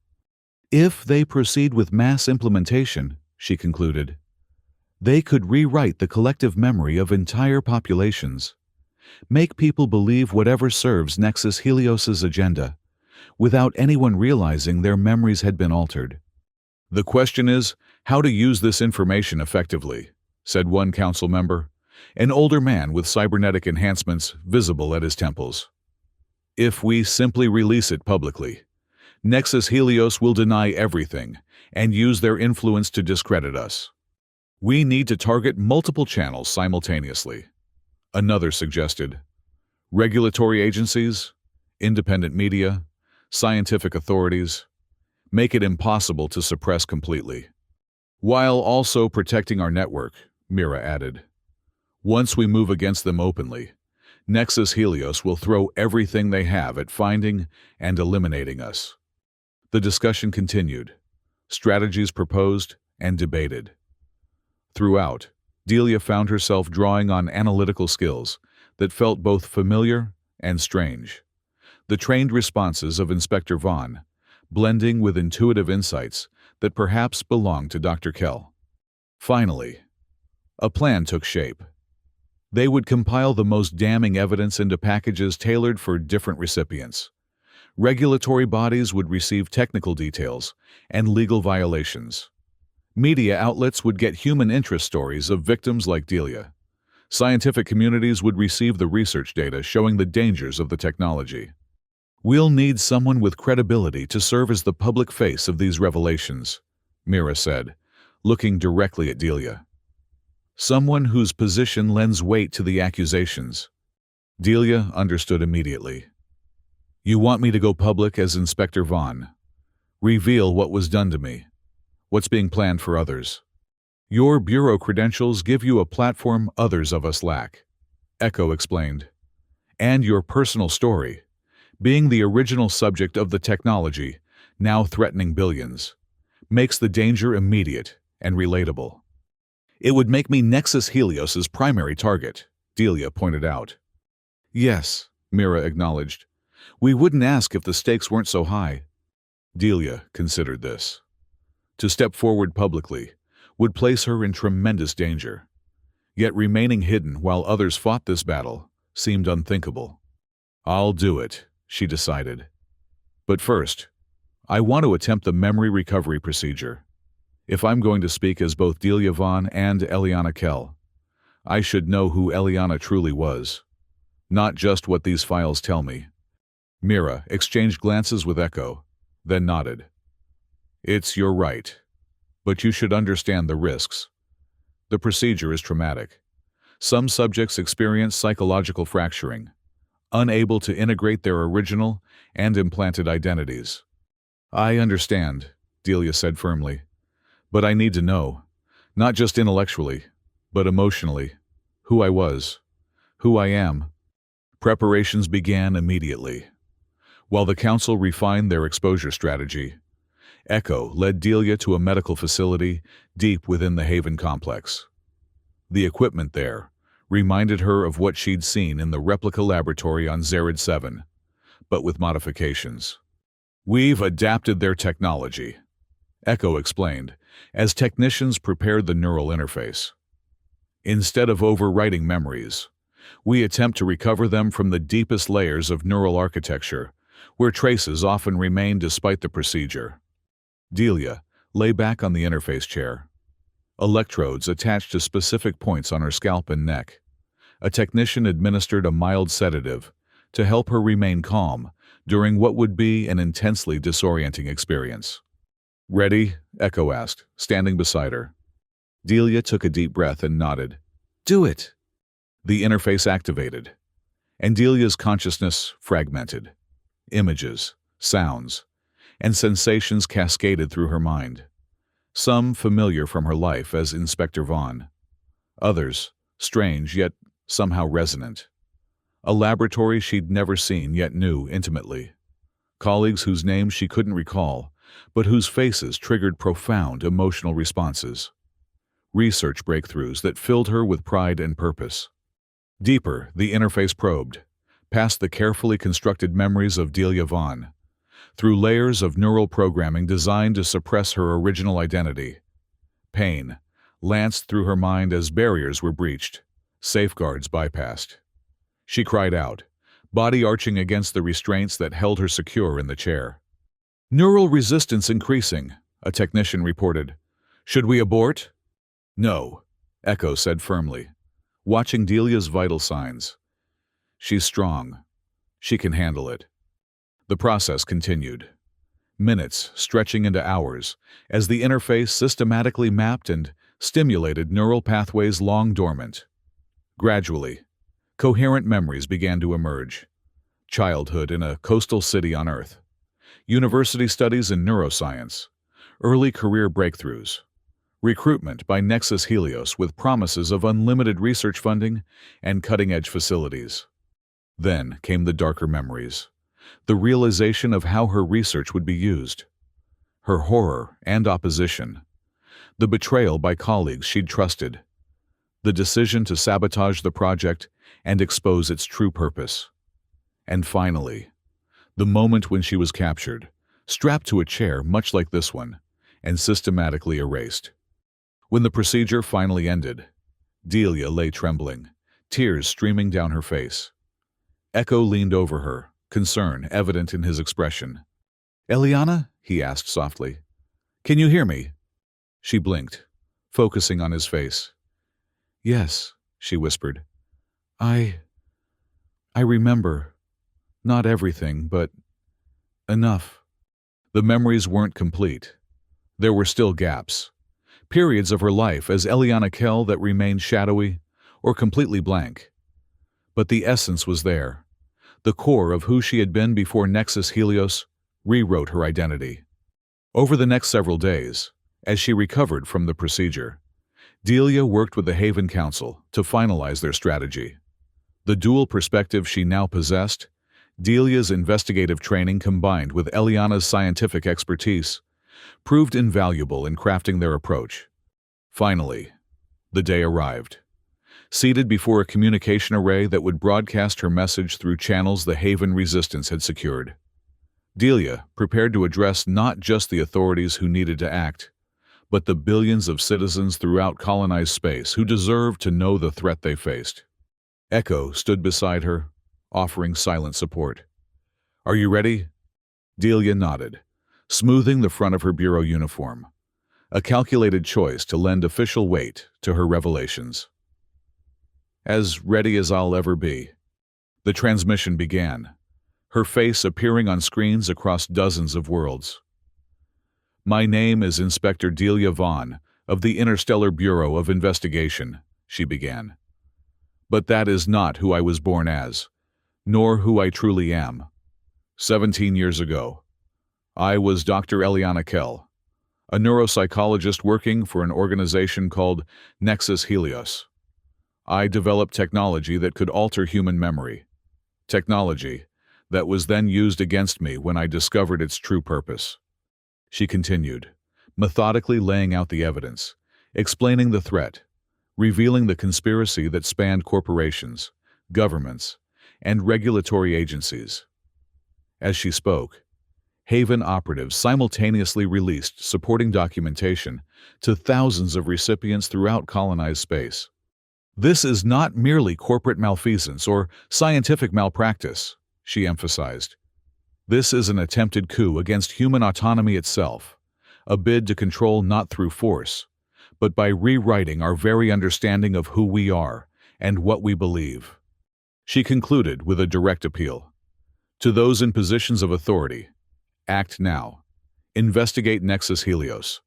Speaker 1: "If they proceed with mass implementation," she concluded, "they could rewrite the collective memory of entire populations, make people believe whatever serves Nexus Helios's agenda, without anyone realizing their memories had been altered." "The question is how to use this information effectively," said one council member, an older man with cybernetic enhancements visible at his temples. "If we simply release it publicly, Nexus Helios will deny everything and use their influence to discredit us. We need to target multiple channels simultaneously," another suggested. "Regulatory agencies, independent media, scientific authorities. Make it impossible to suppress completely. While also protecting our network," Mira added. "Once we move against them openly, Nexus Helios will throw everything they have at finding and eliminating us." The discussion continued, strategies proposed and debated. Throughout, Delia found herself drawing on analytical skills that felt both familiar and strange. The trained responses of Inspector Vaughn, blending with intuitive insights that perhaps belonged to Dr. Kell. Finally, a plan took shape. They would compile the most damning evidence into packages tailored for different recipients. Regulatory bodies would receive technical details and legal violations. Media outlets would get human interest stories of victims like Delia. Scientific communities would receive the research data showing the dangers of the technology. "We'll need someone with credibility to serve as the public face of these revelations," Mira said, looking directly at Delia. Someone whose position lends weight to the accusations. Delia understood immediately. You want me to go public as Inspector Vaughn. Reveal what was done to me. What's being planned for others. Your bureau credentials give you a platform others of us lack, Echo explained. And your personal story, being the original subject of the technology, now threatening billions, makes the danger immediate and relatable. It would make me Nexus Helios's primary target, Delia pointed out. Yes, Mira acknowledged. We wouldn't ask if the stakes weren't so high. Delia considered this. To step forward publicly would place her in tremendous danger. Yet remaining hidden while others fought this battle seemed unthinkable. I'll do it, she decided. But first, I want to attempt the memory recovery procedure. If I'm going to speak as both Delia Vaughn and Eliana Kell, I should know who Eliana truly was, not just what these files tell me. Mira exchanged glances with Echo, then nodded. It's your right, but you should understand the risks. The procedure is traumatic. Some subjects experience psychological fracturing, unable to integrate their original and implanted identities. I understand, Delia said firmly. But I need to know, not just intellectually, but emotionally, who I was, who I am. Preparations began immediately. While the council refined their exposure strategy, Echo led Delia to a medical facility deep within the Haven complex. The equipment there reminded her of what she'd seen in the replica laboratory on Zared 7, but with modifications. We've adapted their technology, Echo explained, as technicians prepared the neural interface. Instead of overwriting memories, we attempt to recover them from the deepest layers of neural architecture, where traces often remain despite the procedure. Delia lay back on the interface chair. Electrodes attached to specific points on her scalp and neck. A technician administered a mild sedative to help her remain calm during what would be an intensely disorienting experience. Ready? Echo asked, standing beside her. Delia took a deep breath and nodded. Do it! The interface activated, and Delia's consciousness fragmented. Images, sounds, and sensations cascaded through her mind. Some familiar from her life as Inspector Vaughn. Others, strange yet somehow resonant. A laboratory she'd never seen yet knew intimately. Colleagues whose names she couldn't recall, but whose faces triggered profound emotional responses. Research breakthroughs that filled her with pride and purpose. Deeper, the interface probed, past the carefully constructed memories of Delia Vaughn, through layers of neural programming designed to suppress her original identity. Pain lanced through her mind as barriers were breached, safeguards bypassed. She cried out, body arching against the restraints that held her secure in the chair. Neural resistance increasing, a technician reported. Should we abort? No, Echo said firmly, watching Delia's vital signs. She's strong. She can handle it. The process continued. Minutes stretching into hours as the interface systematically mapped and stimulated neural pathways long dormant. Gradually, coherent memories began to emerge. Childhood in a coastal city on Earth. University studies in neuroscience. Early career breakthroughs. Recruitment by Nexus Helios with promises of unlimited research funding and cutting-edge facilities. Then came the darker memories. The realization of how her research would be used. Her horror and opposition. The betrayal by colleagues she'd trusted. The decision to sabotage the project and expose its true purpose. And finally, the moment when she was captured, strapped to a chair much like this one, and systematically erased. When the procedure finally ended, Delia lay trembling, tears streaming down her face. Echo leaned over her, concern evident in his expression. Eliana? He asked softly. Can you hear me? She blinked, focusing on his face. Yes, she whispered. I remember. Not everything, but enough. The memories weren't complete. There were still gaps. periods of her life as Eliana Kell that remained shadowy or completely blank. But the essence was there. The core of who she had been before Nexus Helios rewrote her identity. Over the next several days, as she recovered from the procedure, Delia worked with the Haven Council to finalize their strategy. The dual perspective she now possessed, Delia's investigative training combined with Eliana's scientific expertise, proved invaluable in crafting their approach. Finally, the day arrived. Seated before a communication array that would broadcast her message through channels the Haven Resistance had secured, Delia prepared to address not just the authorities who needed to act, but the billions of citizens throughout colonized space who deserved to know the threat they faced. Echo stood beside her, offering silent support. "Are you ready?" Delia nodded, smoothing the front of her bureau uniform, a calculated choice to lend official weight to her revelations. "As ready as I'll ever be." The transmission began, her face appearing on screens across dozens of worlds. "My name is Inspector Delia Vaughn of the Interstellar Bureau of Investigation," she began. "But that is not who I was born as, nor who I truly am. 17 years ago, I was Dr. Eliana Kell, a neuropsychologist working for an organization called Nexus Helios. I developed technology that could alter human memory, technology that was then used against me when I discovered its true purpose." She continued, methodically laying out the evidence, explaining the threat, revealing the conspiracy that spanned corporations, governments, and regulatory agencies. As she spoke, Haven operatives simultaneously released supporting documentation to thousands of recipients throughout colonized space. "This is not merely corporate malfeasance or scientific malpractice," she emphasized. "This is an attempted coup against human autonomy itself, a bid to control not through force, but by rewriting our very understanding of who we are and what we believe." She concluded with a direct appeal. "To those in positions of authority, act now. Investigate Nexus Helios.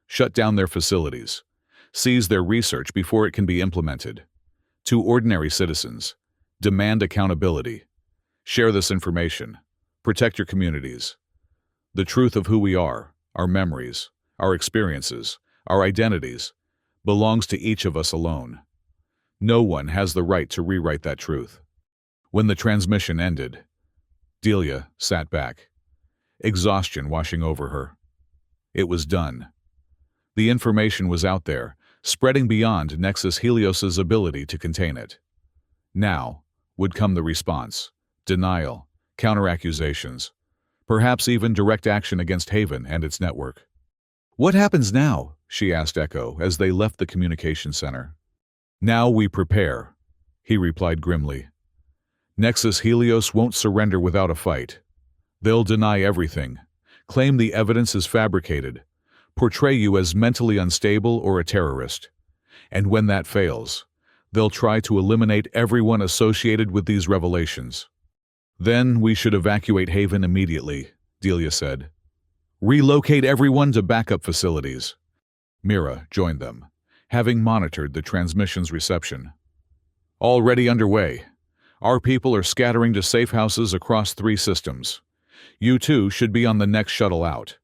Speaker 1: Shut down their facilities. Seize their research before it can be implemented. To ordinary citizens, demand accountability. Share this information. Protect your communities. The truth of who we are, our memories, our experiences, our identities, belongs to each of us alone. No one has the right to rewrite that truth." When the transmission ended, Delia sat back, exhaustion washing over her. It was done. The information was out there, spreading beyond Nexus Helios's ability to contain it. Now would come the response: denial, counter-accusations, perhaps even direct action against Haven and its network. "What happens now?" she asked Echo as they left the communication center. "Now we prepare," he replied grimly. "Nexus Helios won't surrender without a fight. They'll deny everything, claim the evidence is fabricated, portray you as mentally unstable or a terrorist. And when that fails, they'll try to eliminate everyone associated with these revelations." "Then we should evacuate Haven immediately," Delia said. "Relocate everyone to backup facilities." Mira joined them, having monitored the transmission's reception. "Already underway. Our people are scattering to safe houses across 3 systems. You two should be on the next shuttle out."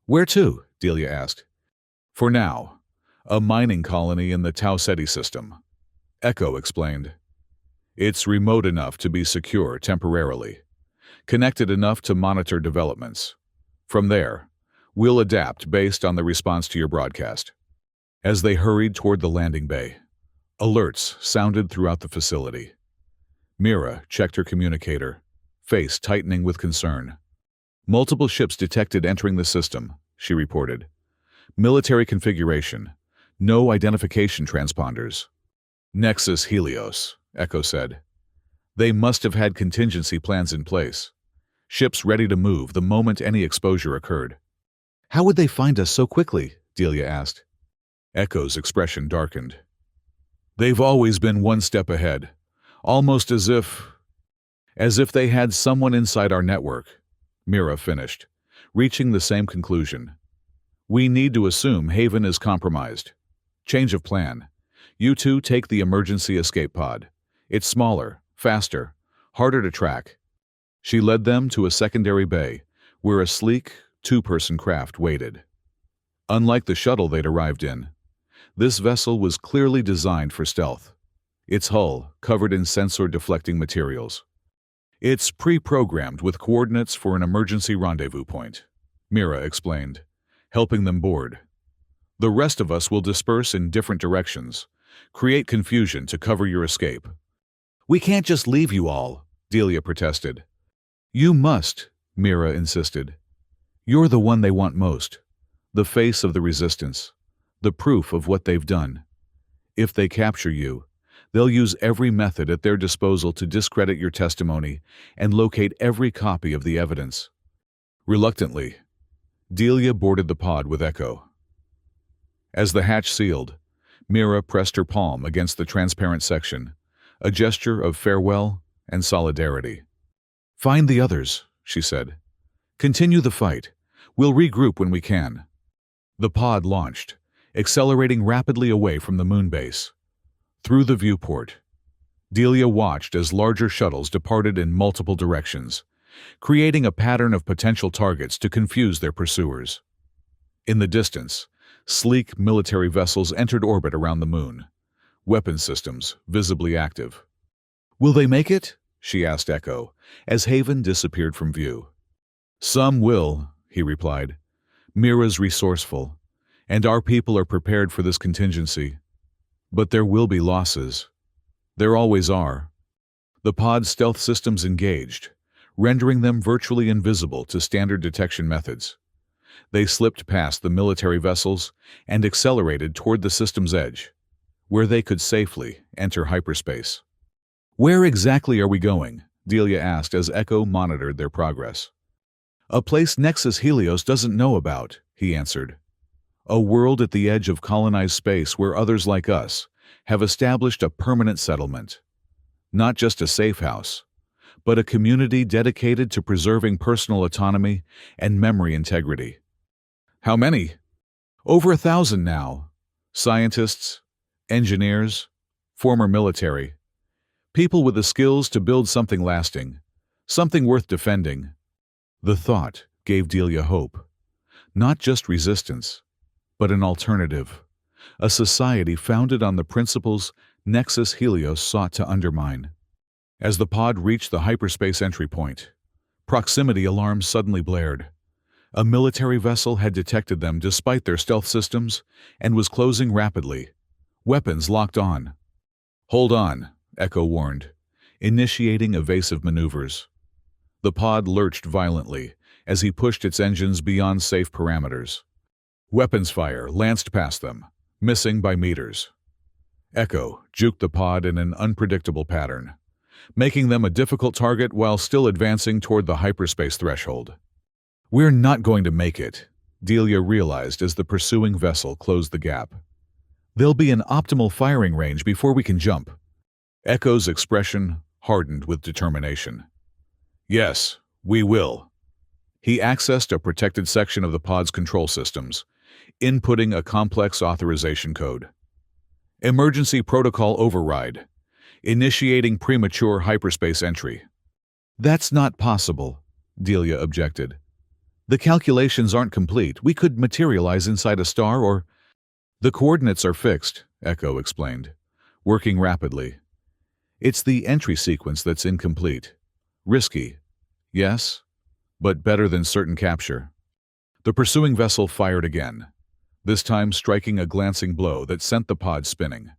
Speaker 1: "Where to?" Delia asked. "For now, a mining colony in the Tau Ceti system," Echo explained. "It's remote enough to be secure temporarily, connected enough to monitor developments. From there, we'll adapt based on the response to your broadcast." As they hurried toward the landing bay, alerts sounded throughout the facility. Mira checked her communicator, face tightening with concern. "Multiple ships detected entering the system," she reported. "Military configuration. No identification transponders." "Nexus Helios," Echo said. "They must have had contingency plans in place. Ships ready to move the moment any exposure occurred." "How would they find us so quickly?" Delia asked. Echo's expression darkened. "They've always been one step ahead, almost as if they had someone inside our network," Mira finished, reaching the same conclusion. We need to assume Haven is compromised. Change of plan. You two take the emergency escape pod. It's smaller, faster, harder to track. She led them to a secondary bay, where a sleek, two-person craft waited. Unlike the shuttle they'd arrived in, this vessel was clearly designed for stealth, its hull covered in sensor-deflecting materials. It's pre-programmed with coordinates for an emergency rendezvous point, Mira explained, helping them board. The rest of us will disperse in different directions, create confusion to cover your escape. We can't just leave you all, Delia protested. You must, Mira insisted. You're the one they want most, the face of the resistance, the proof of what they've done. If they capture you, they'll use every method at their disposal to discredit your testimony and locate every copy of the evidence. Reluctantly, Delia boarded the pod with Echo. As the hatch sealed, Mira pressed her palm against the transparent section, a gesture of farewell and solidarity. Find the others, she said. Continue the fight. We'll regroup when we can. The pod launched, accelerating rapidly away from the moon base. Through the viewport, Delia watched as larger shuttles departed in multiple directions, creating a pattern of potential targets to confuse their pursuers. In the distance, sleek military vessels entered orbit around the moon, weapon systems visibly active. Will they make it? She asked Echo, as Haven disappeared from view. Some will, he replied. Mira's resourceful, and our people are prepared for this contingency. But there will be losses. There always are. The pod's stealth systems engaged, rendering them virtually invisible to standard detection methods. They slipped past the military vessels and accelerated toward the system's edge, where they could safely enter hyperspace. Where exactly are we going? Delia asked as Echo monitored their progress. A place Nexus Helios doesn't know about, he answered. A world at the edge of colonized space where others like us have established a permanent settlement. Not just a safe house, but a community dedicated to preserving personal autonomy and memory integrity. How many? Over 1,000 now. Scientists, engineers, former military. People with the skills to build something lasting, something worth defending. The thought gave Delia hope. Not just resistance, but an alternative. A society founded on the principles Nexus Helios sought to undermine. As the pod reached the hyperspace entry point, proximity alarms suddenly blared. A military vessel had detected them despite their stealth systems and was closing rapidly, weapons locked on. Hold on, Echo warned, initiating evasive maneuvers. The pod lurched violently as he pushed its engines beyond safe parameters. Weapons fire lanced past them, missing by meters. Echo juked the pod in an unpredictable pattern, making them a difficult target while still advancing toward the hyperspace threshold. We're not going to make it, Delia realized as the pursuing vessel closed the gap. There'll be an optimal firing range before we can jump. Echo's expression hardened with determination. Yes, we will. He accessed a protected section of the pod's control systems, inputting a complex authorization code. Emergency protocol override. Initiating premature hyperspace entry. That's not possible, Delia objected. The calculations aren't complete. We could materialize inside a star or... The coordinates are fixed, Echo explained, working rapidly. It's the entry sequence that's incomplete. Risky, yes, but better than certain capture. The pursuing vessel fired again, this time striking a glancing blow that sent the pod spinning.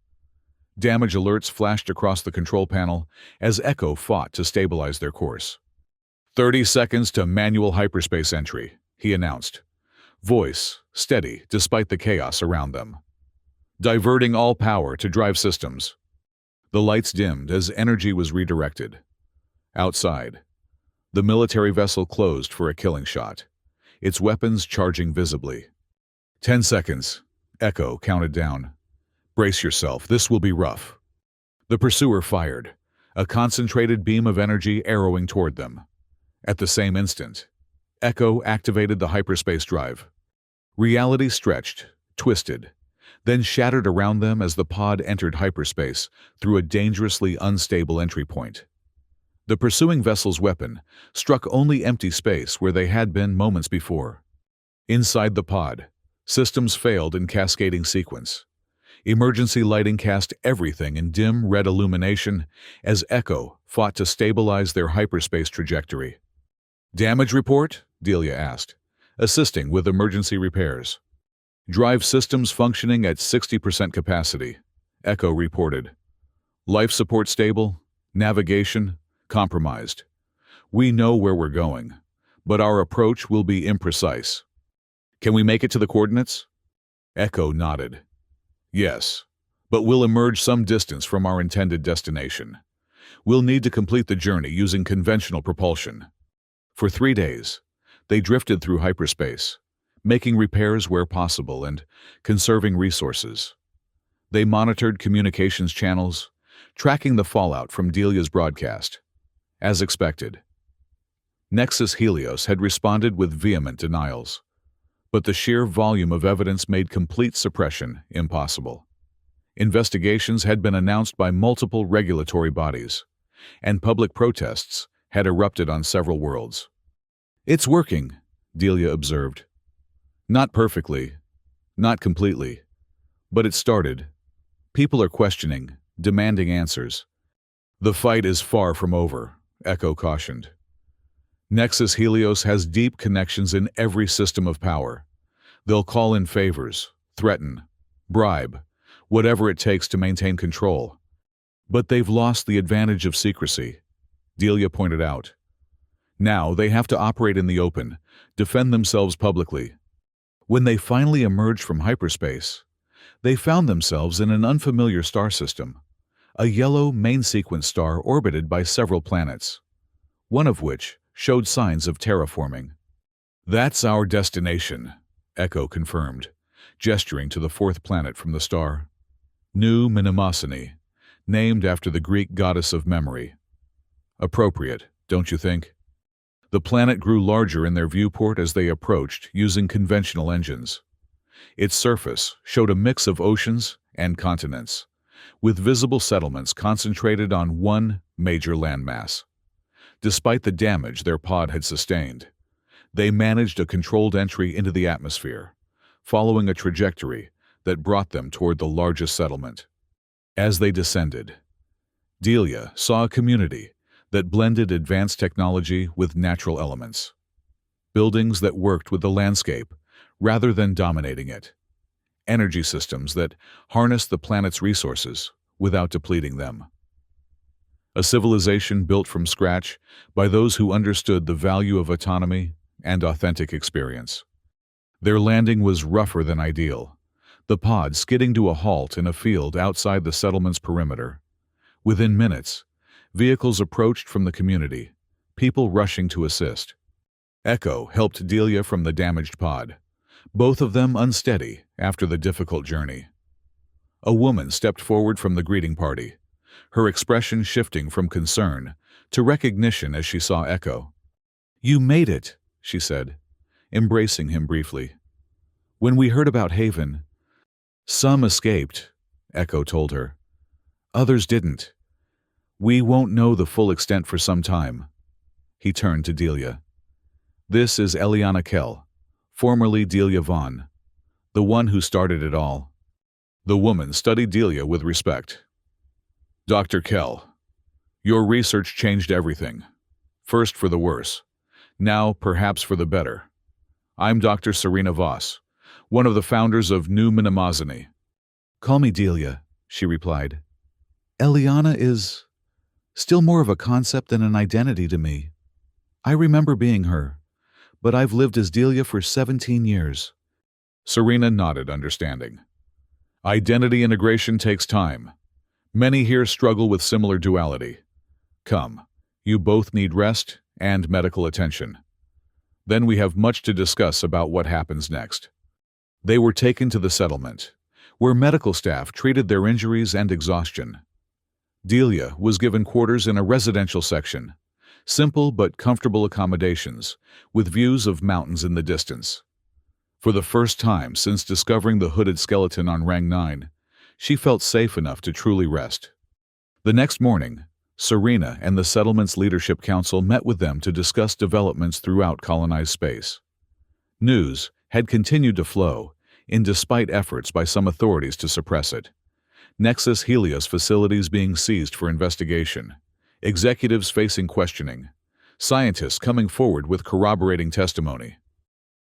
Speaker 1: Damage alerts flashed across the control panel as Echo fought to stabilize their course. 30 seconds to manual hyperspace entry, he announced, voice steady despite the chaos around them. Diverting all power to drive systems. The lights dimmed as energy was redirected. Outside, the military vessel closed for a killing shot, its weapons charging visibly. 10 seconds, Echo counted down. Brace yourself, this will be rough. The pursuer fired, a concentrated beam of energy arrowing toward them. At the same instant, Echo activated the hyperspace drive. Reality stretched, twisted, then shattered around them as the pod entered hyperspace through a dangerously unstable entry point. The pursuing vessel's weapon struck only empty space where they had been moments before. Inside the pod, systems failed in cascading sequence. Emergency lighting cast everything in dim red illumination as Echo fought to stabilize their hyperspace trajectory. "Damage report?" Delia asked, assisting with emergency repairs. "Drive systems functioning at 60% capacity," Echo reported. "Life support stable, navigation compromised. We know where we're going, but our approach will be imprecise." "Can we make it to the coordinates?" Echo nodded. "Yes, but we'll emerge some distance from our intended destination. We'll need to complete the journey using conventional propulsion." For 3 days, they drifted through hyperspace, making repairs where possible and conserving resources. They monitored communications channels, tracking the fallout from Delia's broadcast. As expected, Nexus Helios had responded with vehement denials, but the sheer volume of evidence made complete suppression impossible. Investigations had been announced by multiple regulatory bodies, and public protests had erupted on several worlds. "It's working," Delia observed. "Not perfectly, not completely, but it started. People are questioning, demanding answers." "The fight is far from over," Echo cautioned. "Nexus Helios has deep connections in every system of power. They'll call in favors, threaten, bribe, whatever it takes to maintain control. But they've lost the advantage of secrecy," Delia pointed out. "Now they have to operate in the open, defend themselves publicly." When they finally emerged from hyperspace, they found themselves in an unfamiliar star system, a yellow main-sequence star orbited by several planets, one of which showed signs of terraforming. "That's our destination," Echo confirmed, gesturing to the fourth planet from the star. "New Mnemosyne, named after the Greek goddess of memory. Appropriate, don't you think?" The planet grew larger in their viewport as they approached using conventional engines. Its surface showed a mix of oceans and continents, with visible settlements concentrated on one major landmass. Despite the damage their pod had sustained, they managed a controlled entry into the atmosphere, following a trajectory that brought them toward the largest settlement. As they descended, Delia saw a community that blended advanced technology with natural elements. Buildings that worked with the landscape rather than dominating it. Energy systems that harnessed the planet's resources without depleting them. A civilization built from scratch by those who understood the value of autonomy and authentic experience. Their landing was rougher than ideal, the pod skidding to a halt in a field outside the settlement's perimeter. Within minutes, vehicles approached from the community, people rushing to assist. Echo helped Delia from the damaged pod, both of them unsteady after the difficult journey. A woman stepped forward from the greeting party, her expression shifting from concern to recognition as she saw Echo. "You made it," she said, embracing him briefly. "When we heard about Haven—" "Some escaped," Echo told her. "Others didn't. We won't know the full extent for some time." He turned to Delia. "This is Eliana Kell, formerly Delia Vaughn, the one who started it all." The woman studied Delia with respect. "Dr. Kell, your research changed everything. First for the worse, now perhaps for the better. I'm Dr. Serena Voss, one of the founders of New Mnemosyne." "Call me Delia," she replied. "Eliana is still more of a concept than an identity to me. I remember being her, but I've lived as Delia for 17 years. Serena nodded, understanding. "Identity integration takes time. Many here struggle with similar duality. Come, you both need rest and medical attention. Then we have much to discuss about what happens next." They were taken to the settlement, where medical staff treated their injuries and exhaustion. Delia was given quarters in a residential section, simple but comfortable accommodations, with views of mountains in the distance. For the first time since discovering the hooded skeleton on Rang 9, she felt safe enough to truly rest. The next morning, Serena and the settlement's leadership council met with them to discuss developments throughout colonized space. News had continued to flow, despite efforts by some authorities to suppress it. Nexus Helios facilities being seized for investigation, executives facing questioning, scientists coming forward with corroborating testimony.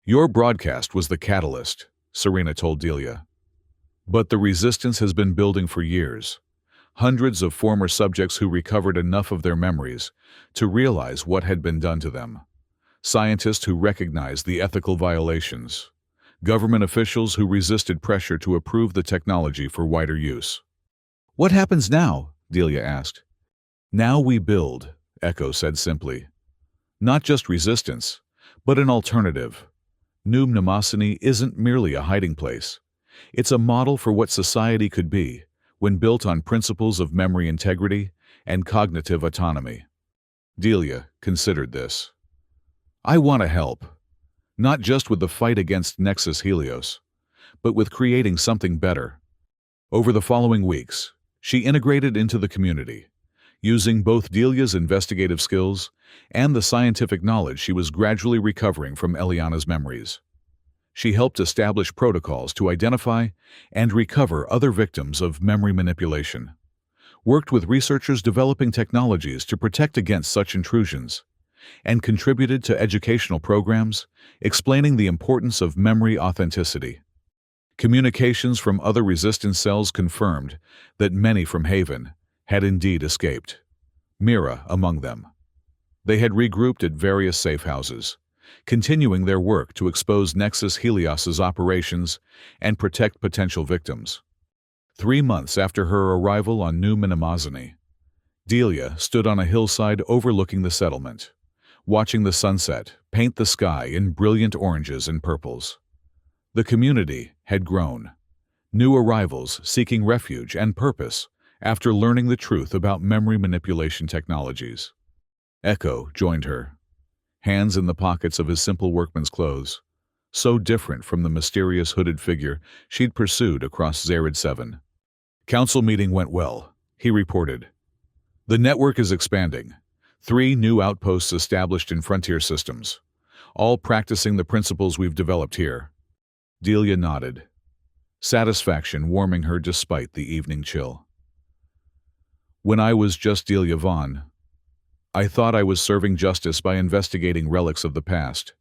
Speaker 1: "Your broadcast was the catalyst," Serena told Delia. "But the resistance has been building for years. Hundreds of former subjects who recovered enough of their memories to realize what had been done to them. Scientists who recognized the ethical violations. Government officials who resisted pressure to approve the technology for wider use." "What happens now?" Delia asked. "Now we build," Echo said simply. "Not just resistance, but an alternative. New Mnemosyne isn't merely a hiding place. It's a model for what society could be when built on principles of memory integrity and cognitive autonomy." Delia considered this. "I want to help. Not just with the fight against Nexus Helios, but with creating something better." Over the following weeks, she integrated into the community, using both Delia's investigative skills and the scientific knowledge she was gradually recovering from Eliana's memories. She helped establish protocols to identify and recover other victims of memory manipulation, worked with researchers developing technologies to protect against such intrusions, and contributed to educational programs explaining the importance of memory authenticity. Communications from other resistance cells confirmed that many from Haven had indeed escaped, Mira among them. They had regrouped at various safe houses, continuing their work to expose Nexus Helios's operations and protect potential victims. 3 months after her arrival on New Mnemosyne, Delia stood on a hillside overlooking the settlement, watching the sunset paint the sky in brilliant oranges and purples. The community had grown, new arrivals seeking refuge and purpose after learning the truth about memory manipulation technologies. Echo joined her, hands in the pockets of his simple workman's clothes, so different from the mysterious hooded figure she'd pursued across Zared 7. "Council meeting went well," he reported. "The network is expanding. 3 new outposts established in frontier systems, all practicing the principles we've developed here." Delia nodded, satisfaction warming her despite the evening chill. "When I was just Delia Vaughn, I thought I was serving justice by investigating relics of the past.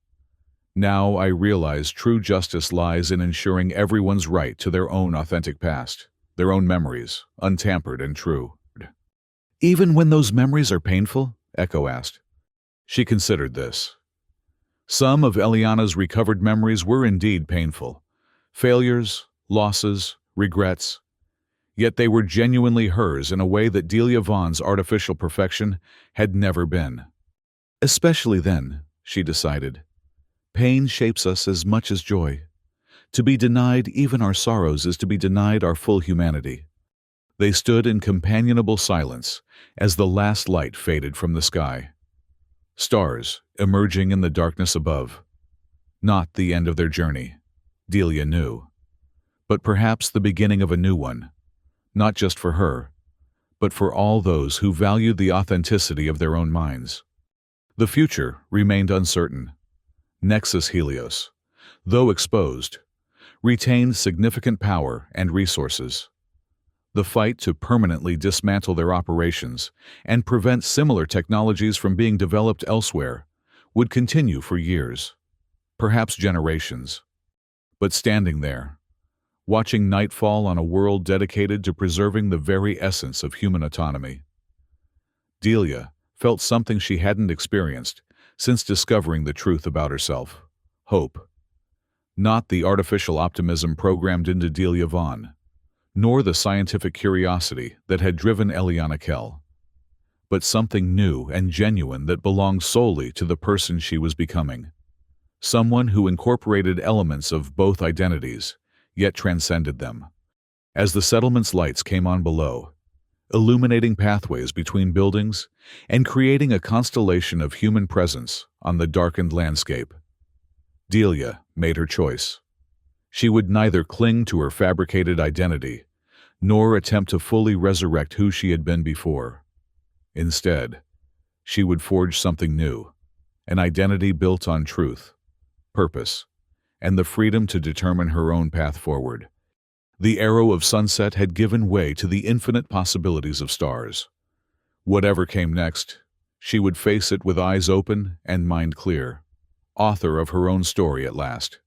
Speaker 1: Now I realize true justice lies in ensuring everyone's right to their own authentic past, their own memories, untampered and true." "Even when those memories are painful?" Echo asked. She considered this. Some of Eliana's recovered memories were indeed painful. Failures, losses, regrets. Yet they were genuinely hers in a way that Delia Vaughn's artificial perfection had never been. Especially then, she decided. Pain shapes us as much as joy. To be denied even our sorrows is to be denied our full humanity. They stood in companionable silence as the last light faded from the sky. Stars emerging in the darkness above. Not the end of their journey, Delia knew, but perhaps the beginning of a new one, not just for her, but for all those who valued the authenticity of their own minds. The future remained uncertain. Nexus Helios, though exposed, retained significant power and resources. The fight to permanently dismantle their operations and prevent similar technologies from being developed elsewhere would continue for years, perhaps generations. But standing there, watching night fall on a world dedicated to preserving the very essence of human autonomy, Delia felt something she hadn't experienced since discovering the truth about herself: hope. Not the artificial optimism programmed into Delia Vaughn, nor the scientific curiosity that had driven Eliana Kell, but something new and genuine that belonged solely to the person she was becoming. Someone who incorporated elements of both identities, yet transcended them. As the settlement's lights came on below, illuminating pathways between buildings and creating a constellation of human presence on the darkened landscape, Delia made her choice. She would neither cling to her fabricated identity nor attempt to fully resurrect who she had been before. Instead, she would forge something new, an identity built on truth, purpose, and the freedom to determine her own path forward. The arrow of sunset had given way to the infinite possibilities of stars. Whatever came next, she would face it with eyes open and mind clear, author of her own story at last.